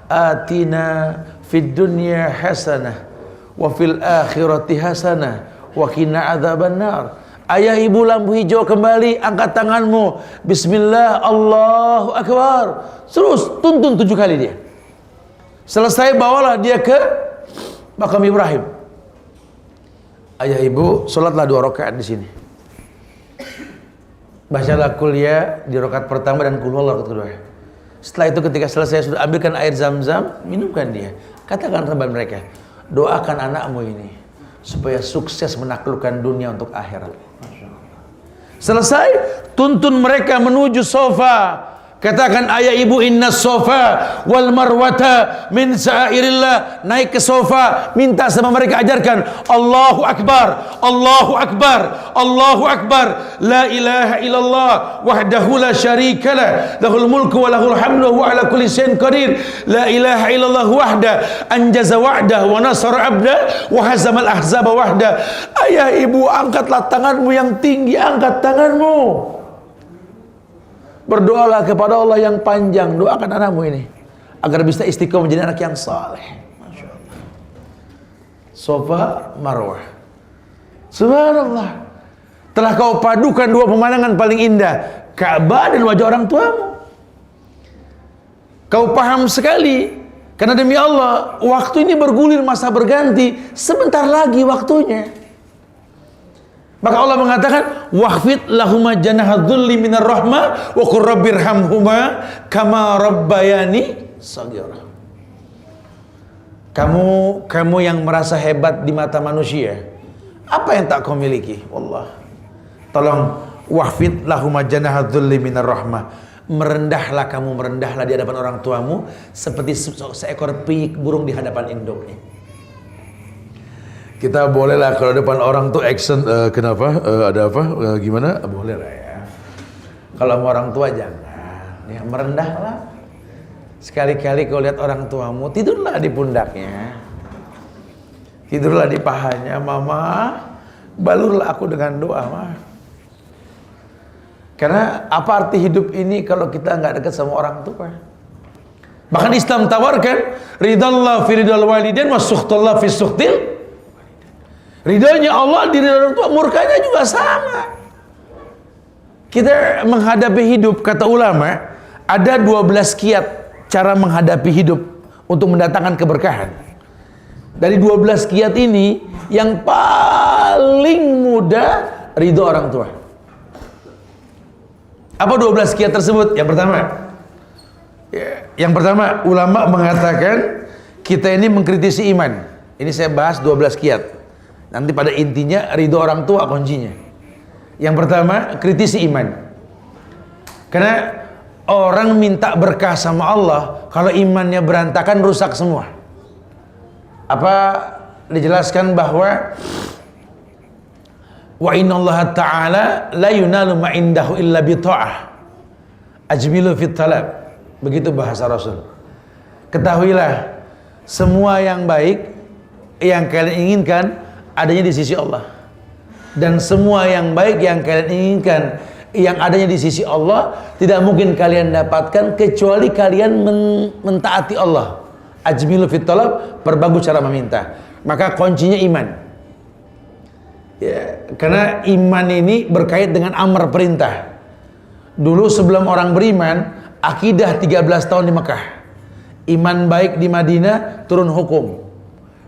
atina fid dunya hasanah wa fil akhirati hasanah wa qina adzabannar. Ayah, ibu, lampu hijau kembali, angkat tanganmu. Bismillah, Allahu Akbar. Terus tuntun 7 kali dia. Selesai, bawalah dia ke makam Ibrahim. Ayah, ibu, sholatlah 2 rakaat di sini. Bacalah kuliah di rakaat pertama dan qul huwallahu kedua. Setelah itu ketika selesai sudah ambilkan air zam-zam, minumkan dia. Katakan kepada mereka, doakan anakmu ini supaya sukses menaklukkan dunia untuk akhirat. Selesai, tuntun mereka menuju sofa, Katakan ayah ibu, inna sofa wal marwata min sa'airillah. Naik ke sofa, minta sama mereka, ajarkan Allahu Akbar, Allahu Akbar, Allahu Akbar, la ilaha illallah wahdahu la syarikalah, lahul mulku wa lahul hamdu wa huwa ala kulli syai'in qadir, la ilaha illallah wahda anjaza wa'dah wa nasara abda wa hazamal ahzaba wahda. Ayah ibu, angkatlah tanganmu yang tinggi, angkat tanganmu. Berdoalah kepada Allah yang panjang. Doakan anakmu ini agar bisa istiqomah menjadi anak yang saleh. Masya Allah. Sofa Marwah. Subhanallah. Telah kau padukan dua pemandangan paling indah, Ka'bah dan wajah orang tuamu. Kau paham sekali, karena demi Allah, waktu ini bergulir, masa berganti. Sebentar lagi waktunya. Maka Allah mengatakan, wahfid lahuma janahadzulli minar rahmah wa qur rabbirhamhuma kama rabbayani shaghira. Kamu yang merasa hebat di mata manusia, apa yang tak kau miliki? Wallah. Tolong wahfid lahuma janahadzulli minar rahmah. Merendahlah di hadapan orang tuamu seperti seekor piyik burung di hadapan induknya. Kita bolehlah kalau depan orang tuh action, kenapa? Ada apa? Gimana? Boleh lah ya. Kalau sama orang tua jangan, ya merendahlah. Sekali-kali kau lihat orang tuamu, tidurlah di pundaknya, tidurlah di pahanya. Mama, balurlah aku dengan doa, Ma. Karena apa arti hidup ini kalau kita nggak dekat sama orang tua? Bahkan Islam tawarkan ridallah fi ridal walidain wa sukhtullah fi sukhtil. Ridhonya Allah di ridha orang tua, murkanya juga sama. Kita menghadapi hidup, kata ulama, ada 12 kiat cara menghadapi hidup untuk mendatangkan keberkahan. Dari 12 kiat ini, yang paling mudah ridho orang tua. Apa 12 kiat tersebut? Yang pertama, ulama mengatakan kita ini mengkritisi iman. Ini saya bahas 12 kiat. Nanti pada intinya ridho orang tua kuncinya. Yang pertama, kritisi iman. Karena orang minta berkah sama Allah, kalau imannya berantakan rusak semua. Apa dijelaskan bahwa wa innallaha ta'ala la yunalu ma indahu illa bi ta'ah. Ajmilu fit talab. Begitu bahasa Rasul. Ketahuilah, semua yang baik yang kalian inginkan adanya di sisi Allah, dan semua yang baik yang kalian inginkan yang adanya di sisi Allah tidak mungkin kalian dapatkan kecuali kalian mentaati Allah. Ajmilu fit talab, perbagus cara meminta. Maka kuncinya iman. Ya, karena iman ini berkait dengan amar perintah. Dulu sebelum orang beriman, akidah 13 tahun di Mekah, iman baik di Madinah, turun hukum.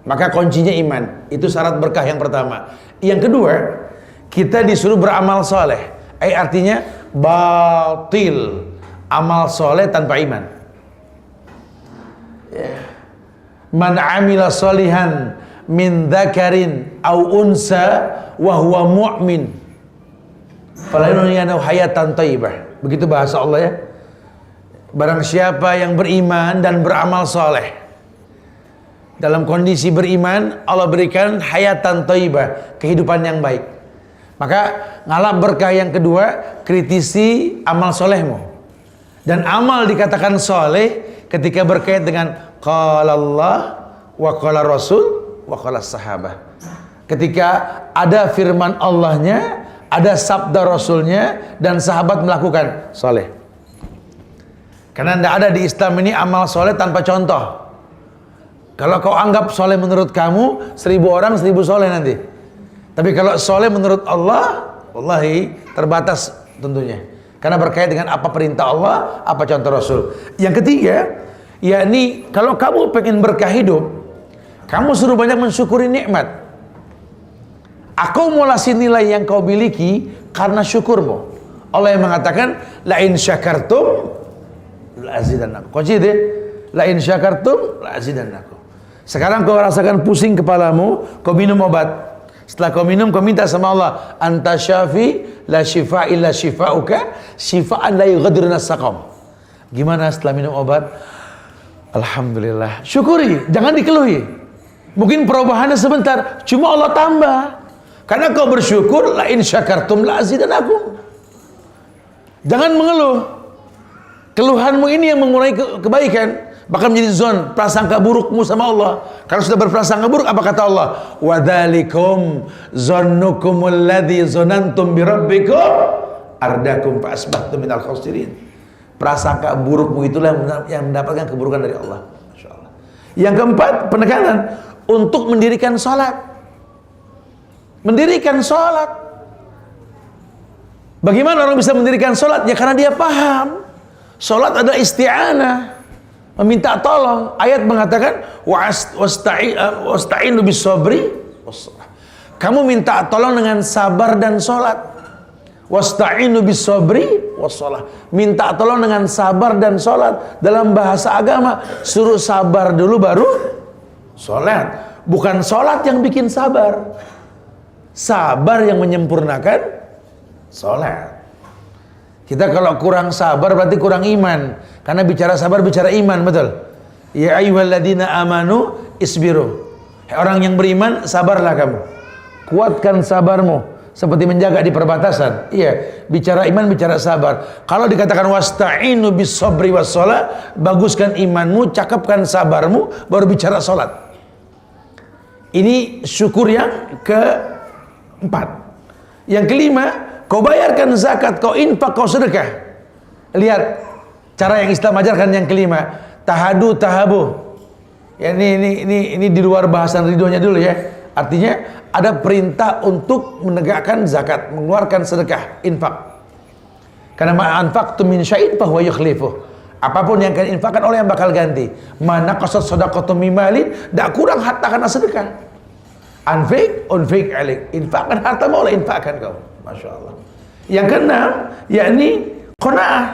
Maka kuncinya iman. Itu syarat berkah yang pertama. Yang kedua, kita disuruh beramal soleh. Artinya batil amal soleh tanpa iman. Man amila solihan min dzakarin au unsa wa huwa mu'min falanuyanahu hayatan thayyibah. Begitu bahasa Allah ya. Barang siapa yang beriman dan beramal soleh, dalam kondisi beriman, Allah berikan hayatan thayyibah, kehidupan yang baik. Maka ngalap berkah yang kedua, kritisi amal solehmu. Dan amal dikatakan soleh ketika berkait dengan qala Allah wa qala Rasul wa qala sahabah. Ketika ada firman Allahnya, ada sabda Rasulnya, dan sahabat melakukan soleh. Karena tidak ada di Islam ini amal soleh tanpa contoh. Kalau kau anggap soleh menurut kamu, 1000 orang 1000 soleh nanti. Tapi kalau soleh menurut Allah, wallahi terbatas tentunya. Karena berkait dengan apa perintah Allah, apa contoh Rasul. Yang ketiga, yakni kalau kamu pengen berkah hidup, kamu suruh banyak mensyukuri nikmat. Akumulasi nilai yang kau miliki karena syukurmu. Allah yang mengatakan, la in syakartum la azidannakum. Kunci deh, la in syakartum la azidannakum. Sekarang kau rasakan pusing kepalamu, kau minum obat. Setelah kau minum, kau minta sama Allah, anta syafi la syifa illa syifauka syifaan la yughadiru nasaqam. Gimana setelah minum obat? Alhamdulillah. Syukuri, jangan dikeluhi. Mungkin perubahannya sebentar, cuma Allah tambah. Karena kau bersyukur, la in syakartum la azidanakum. Jangan mengeluh. Keluhanmu ini yang mengurangi kebaikan, bahkan menjadi zon prasangka burukmu sama Allah. Kalau sudah berprasangka buruk, apa kata Allah? Wa dzalikum zannukumul ladzi zanantum bi rabbikum ardakum fa asbahtum minal khasirin. Prasangka burukmu itulah yang mendapatkan keburukan dari Allah. Masya Allah. Yang keempat, penekanan untuk mendirikan sholat. Mendirikan sholat. Bagaimana orang bisa mendirikan sholat? Ya karena dia paham sholat adalah isti'anah, meminta tolong. Ayat mengatakan wasta'inu bis-sabri was-shalah. Kamu minta tolong dengan sabar dan sholat. Wasta'inu bis-sabri was-shalah. Minta tolong dengan sabar dan sholat. Dalam bahasa agama suruh sabar dulu baru sholat. Bukan sholat yang bikin sabar, sabar yang menyempurnakan sholat. Kita kalau kurang sabar berarti kurang iman. Karena bicara sabar bicara iman, betul? Ya ayyuhalladzina amanu isbiru. Orang yang beriman, sabarlah kamu. Kuatkan sabarmu seperti menjaga di perbatasan. Iya, bicara iman bicara sabar. Kalau dikatakan wasta'inu bis sabri was shalah, baguskan imanmu, cakapkan sabarmu, baru bicara salat. Ini syukur yang keempat. Yang kelima, kau bayarkan zakat, kau infak, kau sedekah. Lihat cara yang Islam ajarkan yang kelima, tahadu tahabu. Ya, ini di luar bahasan ridhonya dulu ya. Artinya ada perintah untuk menegakkan zakat, mengeluarkan sedekah, infak. Karena ma anfaqtum min syai'in fa huwa yukhlifuh. Apapun yang kalian infakkan oleh yang bakal ganti. Mana qasad shadaqatum min malin, tak kurang harta karena sedekah. Unfik alik. Infakkan hartamu oleh infakkan kau. Masya Allah. Yang keenam, yakni qanaah.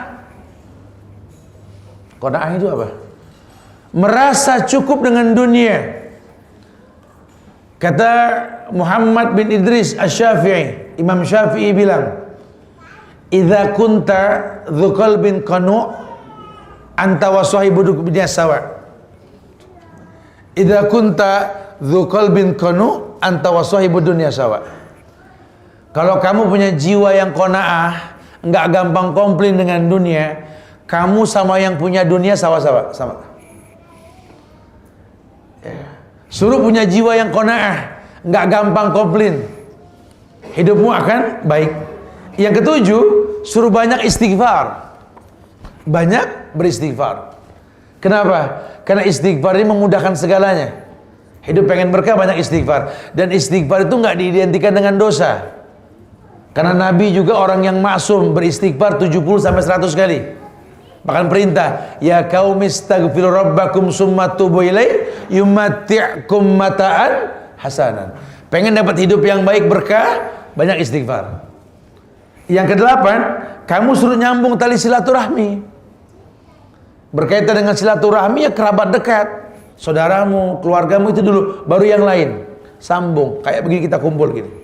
Qanaah itu apa? Merasa cukup dengan dunia. Kata Muhammad bin Idris Asy-Syafi'i, Imam Syafi'i bilang, "Idza kunta dzu qalbin qanu' anta wa sahibu dunya sawa." Idza kunta dzu qalbin qanu' anta wa sahibu dunya sawa. Kalau kamu punya jiwa yang qanaah, enggak gampang komplain dengan dunia, kamu sama yang punya dunia sama. Suruh punya jiwa yang qanaah, enggak gampang komplain, hidupmu akan baik. Yang ketujuh, suruh banyak istighfar. Banyak beristighfar. Kenapa? Karena istighfar ini memudahkan segalanya. Hidup pengen berkah, banyak istighfar. Dan istighfar itu enggak diidentikan dengan dosa. Karena Nabi juga orang yang maksum, beristighfar 70 sampai 100 kali. Bahkan perintah, ya qaumi istaghfiru rabbakum summa tubu ilaihi yumatti'kum mata'an hasanan. Pengen dapat hidup yang baik berkah, banyak istighfar. Yang kedelapan, kamu suruh nyambung tali silaturahmi. Berkaitan dengan silaturahmi ya kerabat dekat, saudaramu, keluargamu itu dulu, baru yang lain. Sambung, kayak begini kita kumpul gini.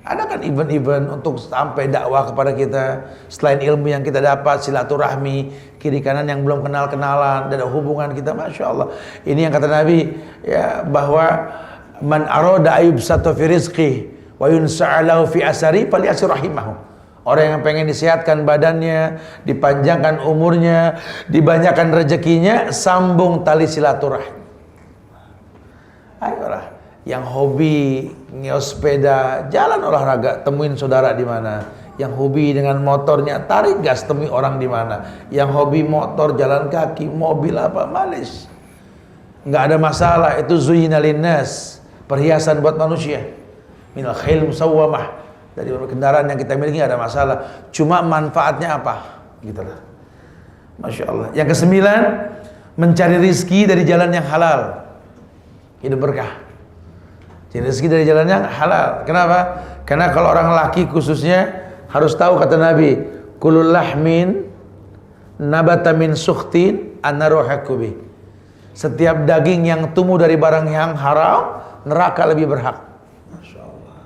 Ada kan event-event untuk sampai dakwah kepada kita. Selain ilmu yang kita dapat, silaturahmi, kiri kanan yang belum kenal-kenalan, dan hubungan kita, Masya Allah. Ini yang kata Nabi, ya, bahwa man aroda ayub satu fi rizqi wa yunsa'alahu fi asari falyasir rahimahu. Orang yang pengen disehatkan badannya, dipanjangkan umurnya, dibanyakan rezekinya, sambung tali silaturahmi. Ayolah. Yang hobi ngeos sepeda, jalan olahraga, temuin saudara di mana. Yang hobi dengan motornya, tarik gas, temui orang di mana. Yang hobi motor, jalan kaki, mobil apa, malis. Nggak ada masalah, itu zuyina linnas, perhiasan buat manusia. Minal khail musawwamah, dari kendaraan yang kita miliki nggak ada masalah. Cuma manfaatnya apa? Gitulah. Masya Allah. Yang kesembilan, mencari rizki dari jalan yang halal. Hidup berkah. Rezeki dari jalan yang halal. Kenapa? Karena kalau orang laki khususnya harus tahu kata Nabi, kulul lahmin nabata min sukhtin anaruhakubi. Setiap daging yang tumbuh dari barang yang haram, neraka lebih berhak. Masya Allah.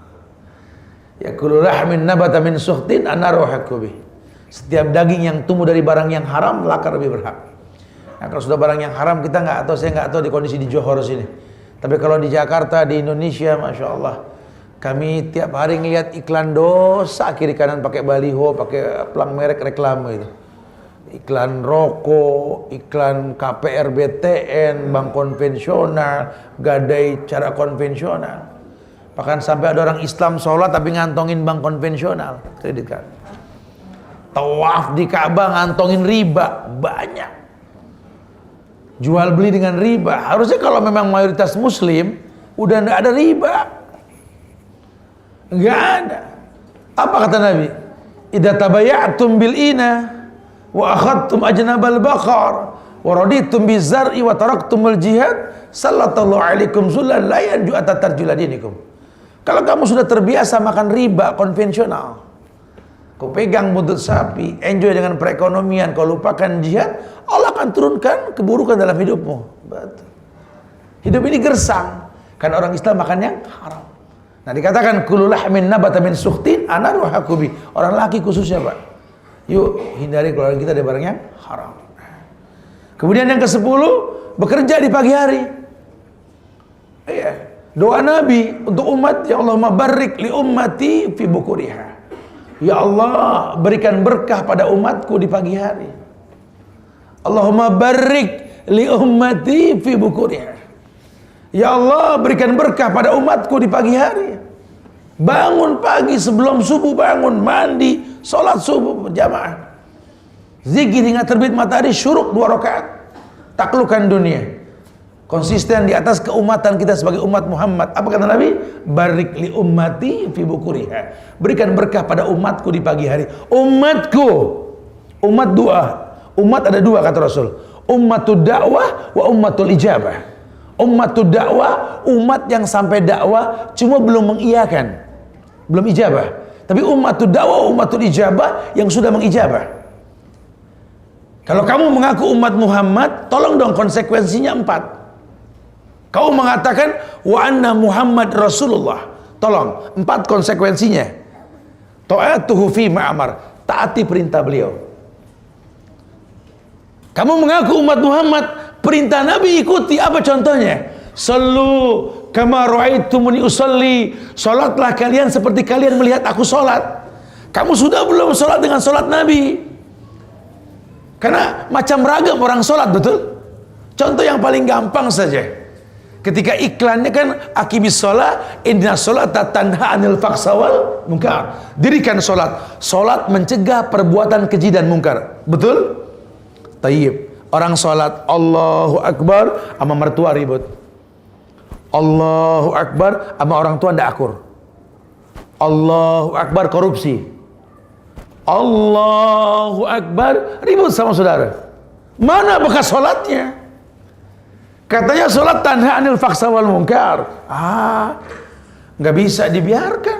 Ya kulul lahmin nabata min sukhtin anaruhakubi. Setiap daging yang tumbuh dari barang yang haram, lakar lebih berhak. Nah, kalau sudah barang yang haram, kita nggak tahu, saya nggak tahu di kondisi di Johor sini. Tapi kalau di Jakarta, di Indonesia, Masya Allah, kami tiap hari ngeliat iklan dosa kiri kanan pakai baliho, pakai pelang merek reklame itu. Iklan rokok, iklan KPR BTN, bank konvensional, gadai cara konvensional. Bahkan sampai ada orang Islam sholat tapi ngantongin bank konvensional, kredit card. Tawaf di Ka'bah ngantongin riba, banyak. Jual beli dengan riba. Harusnya kalau memang mayoritas Muslim, udah nggak ada riba. Nggak ada. Apa kata Nabi? Idza tabaya'tum bil ina wa akhadtum ajnabal baqar wa raditum bizar'i wa taraktumul jihad sallallahu alaikum zullan la yanju atatarjula dinikum. Kalau kamu sudah terbiasa makan riba konvensional, kau pegang buntut sapi, enjoy dengan perekonomian, kau lupakan jihad, Allah akan turunkan keburukan dalam hidupmu. Betul. Hidup ini gersang karena orang Islam makan yang haram. Nah, dikatakan kullu lahmin nabata min sukhtin anaru hakubi. Orang laki khususnya, Pak. Yuk hindari keluarga kita dari barang yang haram. Kemudian yang ke-10, bekerja di pagi hari. Iya. Doa Nabi untuk umat, ya Allahumma barik li ummati fi bukuriha. Ya Allah, berikan berkah pada umatku di pagi hari. Allahumma barik li ummati fi bukuriha. Ya Allah, berikan berkah pada umatku di pagi hari. Bangun pagi sebelum subuh, bangun, mandi, sholat subuh berjamaah. Zikir hingga terbit matahari, syuruk 2 rakaat. Taklukkan dunia. Konsisten di atas keumatan kita sebagai umat Muhammad. Apa kata Nabi? Barik li ummati fi bukuriha. Berikan berkah pada umatku di pagi hari. Umatku, umat doa. Umat ada 2 kata Rasul. Ummatud dakwah wa ummatul ijabah. Ummatud dakwah, umat yang sampai dakwah cuma belum mengiyakan, belum ijabah. Tapi ummatud dakwah, ummatul ijabah yang sudah mengijabah. Kalau kamu mengaku umat Muhammad, tolong dong konsekuensinya 4. Kau mengatakan wa anna Muhammad Rasulullah. Tolong 4 konsekuensinya. Ta'atuhu fi ma'amar, taati perintah beliau. Kamu mengaku umat Muhammad, perintah Nabi ikuti. Apa contohnya? Sallu kama ra'aitumuni usalli. Salatlah kalian seperti kalian melihat aku salat. Kamu sudah belum salat dengan salat Nabi? Karena macam ragam orang salat, betul? Contoh yang paling gampang saja. Ketika iklannya kan aqimis shalah inna sholata tanha 'anil fahsya wal munkar. Dirikan salat. Salat mencegah perbuatan keji dan mungkar. Betul? Tayyib. Orang salat Allahu Akbar sama mertua ribut. Allahu Akbar sama orang tua ndak akur. Allahu Akbar korupsi. Allahu Akbar ribut sama saudara. Mana bekas salatnya? Katanya sholat tanha anil fahsya wal munkar. Nggak bisa dibiarkan.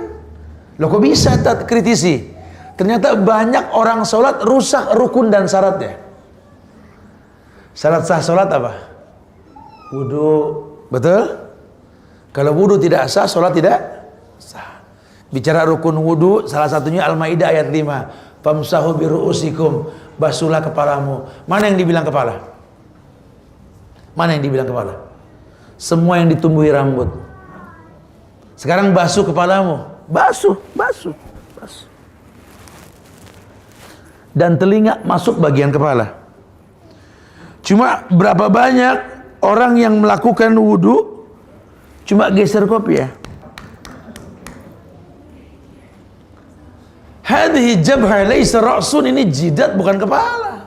Loh kok bisa kritisi? Ternyata banyak orang sholat rusak rukun dan syaratnya. Syarat sah sholat apa? Wudu. Betul? Kalau wudu tidak sah, sholat tidak sah. Bicara rukun wudu, salah satunya Al-Maidah ayat 5. Famsahu biru'usikum, basuhlah kepalamu. Mana yang dibilang kepala? Mana yang dibilang kepala? Semua yang ditumbuhi rambut. Sekarang basuh kepalamu. Basuh. Dan telinga masuk bagian kepala. Cuma berapa banyak orang yang melakukan wudu cuma geser kopiah. Hadhihi jabha laysa ra'sun, ini jidat bukan kepala.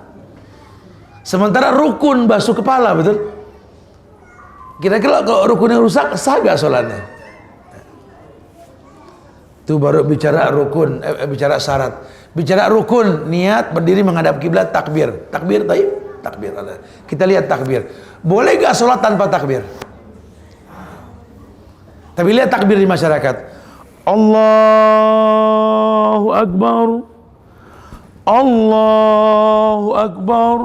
Sementara rukun basuh kepala, betul? Kira-kira kalau rukunnya rusak, sah gak sholatnya? Itu baru bicara rukun, bicara syarat. Bicara rukun, niat berdiri menghadap kiblat, takbir. Takbir, taib? Takbir. Kita lihat takbir. Boleh gak sholat tanpa takbir? Tapi lihat takbir di masyarakat. Allahu Akbar. Allahu Akbar.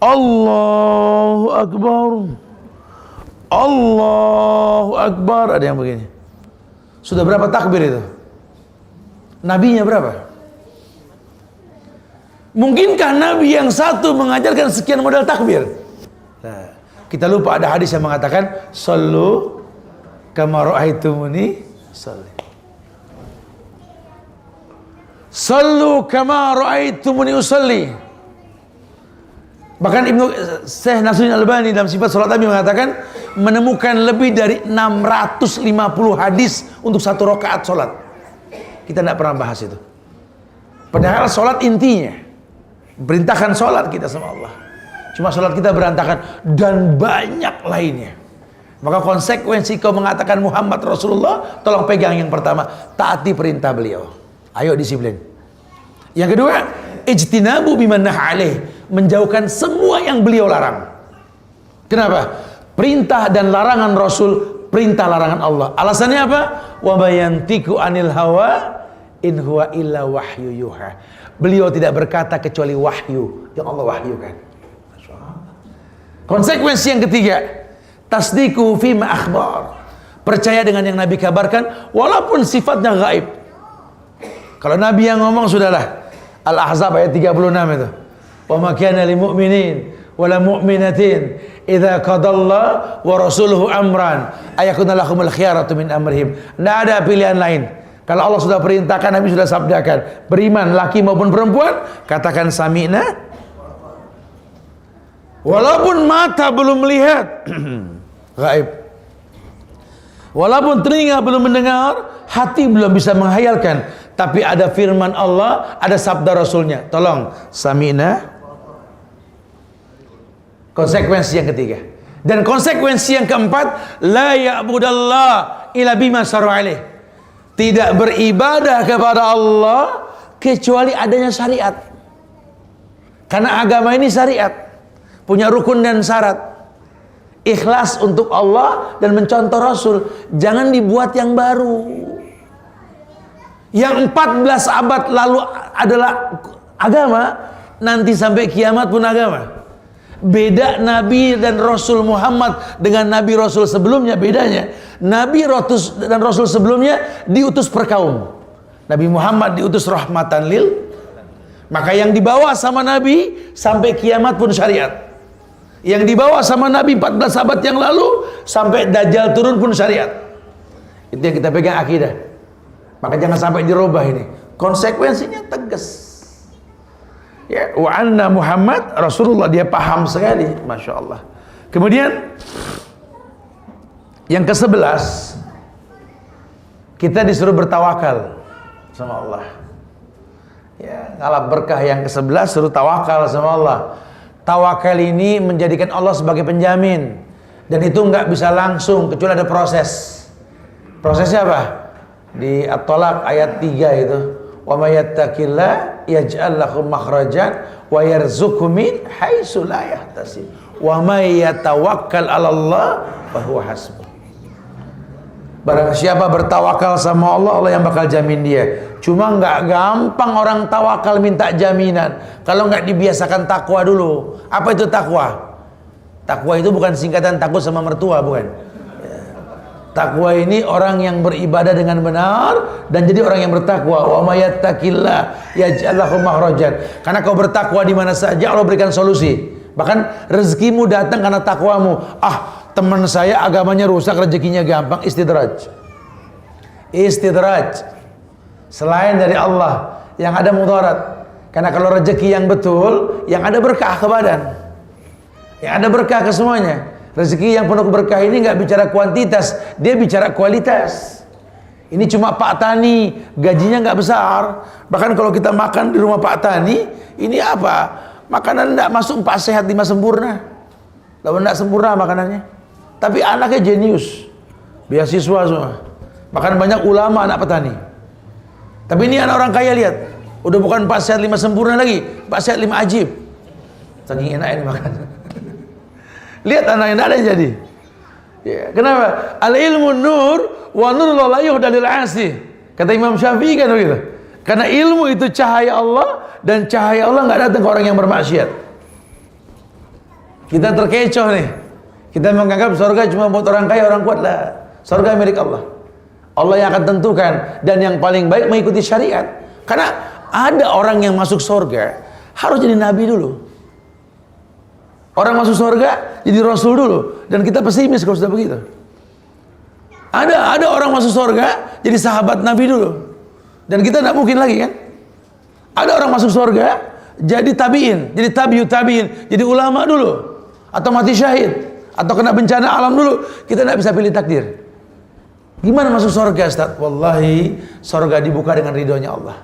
Allahu Akbar. Allahu Akbar. Ada yang begini. Sudah berapa takbir itu? Nabinya berapa? Mungkinkah Nabi yang satu mengajarkan sekian model takbir? Nah, kita lupa ada hadis yang mengatakan sallu kama ra'aitumuni sholli. Sallu kama ra'aitumuni usolli. Bahkan Syekh Nasruddin Albani dalam sifat salat Nabi mengatakan menemukan lebih dari 650 hadis untuk satu rakaat salat. Kita tidak pernah bahas itu. Padahal salat intinya perintahkan salat kita sama Allah. Cuma salat kita berantakan dan banyak lainnya. Maka konsekuensi kau mengatakan Muhammad Rasulullah, tolong pegang yang pertama, taati perintah beliau. Ayo disiplin. Yang kedua, ijtinabu biman naha alaih, menjauhkan semua yang beliau larang. Kenapa? Perintah dan larangan Rasul, perintah larangan Allah. Alasannya apa? Wa bayantiku anil hawa in huwa illa wahyu yuha. Beliau tidak berkata kecuali wahyu yang Allah wahyukan. Konsekuensi yang ketiga, tasdiku fima akhbar, percaya dengan yang Nabi kabarkan walaupun sifatnya gaib. Kalau Nabi yang ngomong sudahlah. Al-Ahzab ayat 36 itu. Wa ma kana lil mu'minin wala mu'minatin idza qadallahu wa rasuluhu amran ayakuna lahumul khiyaratu min amrihim. Tidak ada pilihan lain. Kalau Allah sudah perintahkan, Nabi sudah sabdakan, beriman laki maupun perempuan, katakan sami'na. Walaupun mata belum melihat, gaib. Walaupun telinga belum mendengar, hati belum bisa menghayalkan, tapi ada firman Allah, ada sabda Rasulnya. Tolong, sami'na. Konsekuensi yang ketiga. Dan konsekuensi yang keempat, la ya'budallah ila bima syara'a alaih. Tidak beribadah kepada Allah kecuali adanya syariat. Karena agama ini syariat, punya rukun dan syarat. Ikhlas untuk Allah dan mencontoh Rasul. Jangan dibuat yang baru. Yang 14 abad lalu adalah agama, nanti sampai kiamat pun agama. Beda Nabi dan Rasul Muhammad dengan Nabi Rasul sebelumnya, bedanya Nabi dan Rasul sebelumnya diutus per kaum. Nabi Muhammad diutus rahmatan lil. Maka yang dibawa sama Nabi sampai kiamat pun syariat. Yang dibawa sama Nabi 14 abad yang lalu sampai Dajjal turun pun syariat. Itu yang kita pegang akidah. Maka jangan sampai dirubah ini. Konsekuensinya tegas. Ya, wa anna Muhammad Rasulullah, dia paham sekali, masya Allah. Kemudian yang ke-11, kita disuruh bertawakal sama Allah. Ya, ngalap berkah yang ke-11 suruh tawakal sama Allah. Tawakal ini menjadikan Allah sebagai penjamin, dan itu nggak bisa langsung kecuali ada proses. Prosesnya apa? Di At-Tolaq ayat 3 itu. Wa may yattaqillah yaj'al lahu makhrajan wa yarzuqhu min haitsu la yahtasib. Wa may yatawakkal 'ala Allah fa huwa hasbuh. Barang siapa bertawakal sama Allah, Allah yang bakal jamin dia. Cuma nggak gampang orang tawakal minta jaminan kalau nggak dibiasakan takwa dulu. Apa itu takwa? Takwa itu bukan singkatan takut sama mertua, bukan. Takwa ini orang yang beribadah dengan benar dan jadi orang yang bertakwa. Wa may yattaqillah yaj'al lahu makhrajan. Karena kau bertakwa di mana saja Allah berikan solusi. Bahkan rezekimu datang karena takwamu. Ah, teman saya agamanya rusak, rezekinya gampang. Istidraj. Istidraj. Selain dari Allah yang ada mudarat. Karena kalau rezeki yang betul, yang ada berkah ke badan, yang ada berkah ke semuanya. Rezeki yang penuh berkah ini nggak bicara kuantitas, dia bicara kualitas. Ini cuma Pak Tani, gajinya nggak besar. Bahkan kalau kita makan di rumah Pak Tani, ini apa? Makanan nggak masuk 4 sehat 5 sempurna. Lalu nggak sempurna makanannya. Tapi anaknya jenius, beasiswa semua. Bahkan banyak ulama anak petani. Tapi ini anak orang kaya, lihat, udah bukan 4 sehat 5 sempurna lagi, 4 sehat 5 ajib. Saking enaknya makan. Lihat anak yang ada jadi. Ya, kenapa? Al ilmu nur wa nurul la yuhda lil asi. Kata Imam Syafi'i kan begitu. Karena ilmu itu cahaya Allah, dan cahaya Allah nggak datang ke orang yang bermaksiat. Kita terkecoh nih. Kita menganggap surga cuma buat orang kaya, orang kuat. Lah, surga milik Allah. Allah yang akan tentukan, dan yang paling baik mengikuti syariat. Karena ada orang yang masuk surga Harus jadi nabi dulu. Orang masuk surga jadi rasul dulu, dan kita pesimis kalau sudah begitu. Ada orang masuk surga jadi sahabat nabi dulu, dan kita tidak mungkin lagi kan. Ada orang masuk surga jadi tabiin, jadi tabiut tabiin, jadi ulama dulu, atau mati syahid, atau kena bencana alam dulu. Kita tidak bisa pilih takdir. Gimana masuk surga, Ustaz? Wallahi, surga dibuka dengan ridhonya Allah.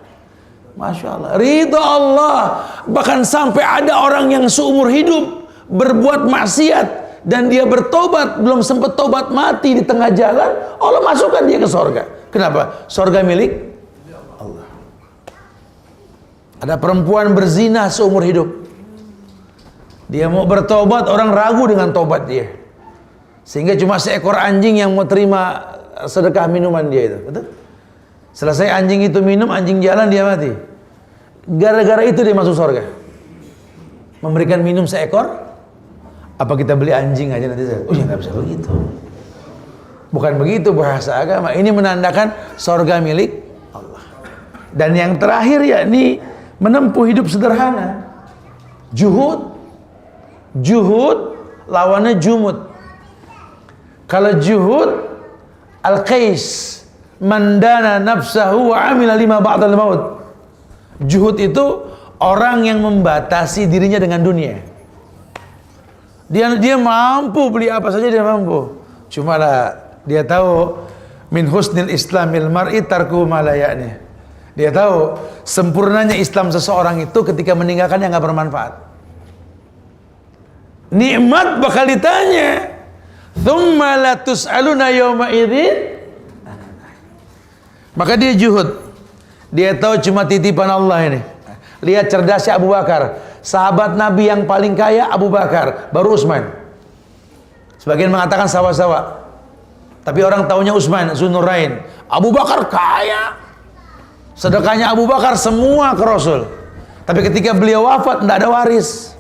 Masya Allah, ridho Allah. Bahkan sampai ada orang yang seumur hidup berbuat maksiat dan dia bertobat, belum sempat tobat, mati di tengah jalan, Allah masukkan dia ke surga. Kenapa? Surga milik Allah. Ada perempuan berzina seumur hidup, dia mau bertobat, orang ragu dengan tobat dia, sehingga cuma seekor anjing yang mau terima sedekah minuman dia itu. Betul? Selesai anjing itu minum, anjing jalan, dia mati. Gara-gara itu dia masuk surga. Memberikan minum seekor. Apa kita beli anjing aja nanti? Oh ya, nggak bisa begitu. Bukan begitu bahasa agama. Ini menandakan surga milik Allah. Dan yang terakhir yakni menempuh hidup sederhana. Juhud lawannya jumud. Kalau juhud, al-qais, mandana nafsahu wa amila lima ba'dal maut. Juhud itu orang yang membatasi dirinya dengan dunia. Dia mampu beli apa saja, dia mampu. Cuma lah dia tahu min husnil islamil mar'i tarku ma la ya'ni. Dia tahu sempurnanya Islam seseorang itu ketika meninggalkan yang enggak bermanfaat. Nikmat bakal ditanya. Tsumma la tus'aluna yawma idzin. Maka dia juhud. Dia tahu cuma titipan Allah ini. Lihat cerdasnya Abu Bakar, sahabat Nabi yang paling kaya Abu Bakar, baru Utsman. Sebagian mengatakan sawa-sawa, tapi orang taunya Utsman Zunnurain. Abu Bakar kaya, sedekahnya Abu Bakar semua ke Rasul. Tapi ketika beliau wafat tidak ada waris.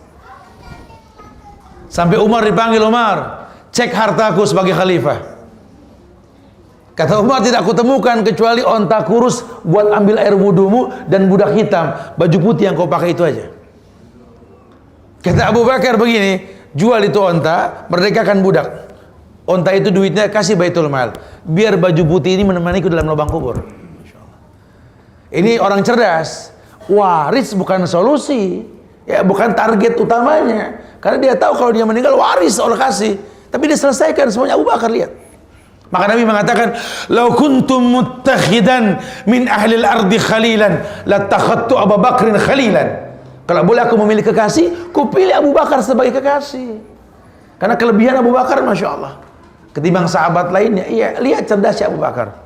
Sampai Umar dipanggil, Umar, cek hartaku sebagai khalifah. Kata Umar, tidak kutemukan kecuali onta kurus buat ambil air wudumu dan budak hitam, baju putih yang kau pakai itu aja. Kata Abu Bakar begini, jual itu onta, merdekakan budak. Onta itu duitnya kasih Baitul Mal, biar baju putih ini menemaniku dalam lubang kubur. Ini orang cerdas. Waris bukan solusi, ya bukan target utamanya, karena dia tahu kalau dia meninggal waris Allah kasih. Tapi dia selesaikan semuanya. Abu Bakar lihat. Maka Nabi mengatakan, "Lau kuntum muttakhidan min ahlil ardi khalilan, latakhattu Abu Bakrin khalilan." Kalau boleh aku memilih kekasih, ku pilih Abu Bakar sebagai kekasih. Karena kelebihan Abu Bakar, Masya Allah, ketimbang sahabat lainnya. Iya, lihat cerdasnya Abu Bakar.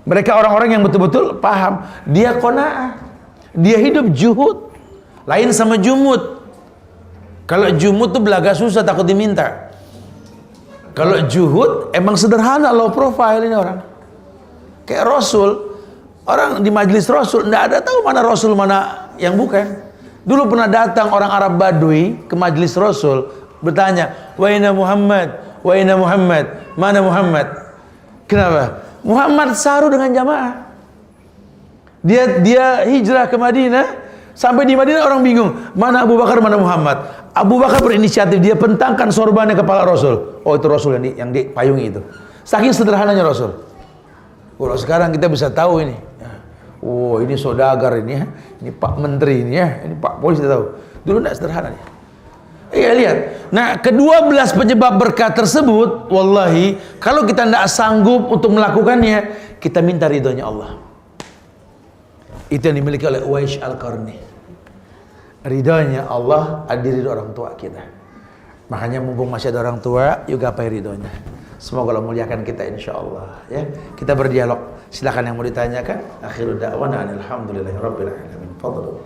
Mereka orang-orang yang betul-betul paham. Dia qanaah, dia hidup juhud. Lain sama jumud. Kalau jumud tuh belaga susah, takut diminta. Kalau juhud emang sederhana, low profile ini orang. Kayak Rasul, orang di majelis Rasul nggak ada tahu mana Rasul mana yang bukan. Dulu pernah datang orang Arab Badui ke majelis Rasul, bertanya, "Waina Muhammad, waina Muhammad, mana Muhammad?" Kenapa? Muhammad saru dengan jamaah. Dia hijrah ke Madinah, sampai di Madinah orang bingung, mana Abu Bakar, mana Muhammad. Abu Bakar berinisiatif, dia pentangkan sorbannya kepala Rasul. Oh, itu Rasul yang dipayungi itu. Saking sederhananya Rasul. Kalau sekarang kita bisa tahu ini. Oh, ini saudagar ini ya. Ini Pak Menteri ini ya. Ini Pak Polisi, kita tahu. Dulu tidak sederhana ya. Iya, lihat. Nah, ke-12 penyebab berkah tersebut, wallahi, kalau kita tidak sanggup untuk melakukannya, kita minta ridhonya Allah. Itu yang dimiliki oleh Uwais Al-Qarni. Ridhonya Allah, adil ridho orang tua kita. Makanya mumpung masih ada orang tua, yuk gapai ridhonya. Semoga Allah muliakan kita insyaallah ya. Kita berdialog. Silakan yang mau ditanyakan. Akhirul da'wana alhamdulillahi rabbil alamin. Fadhlu.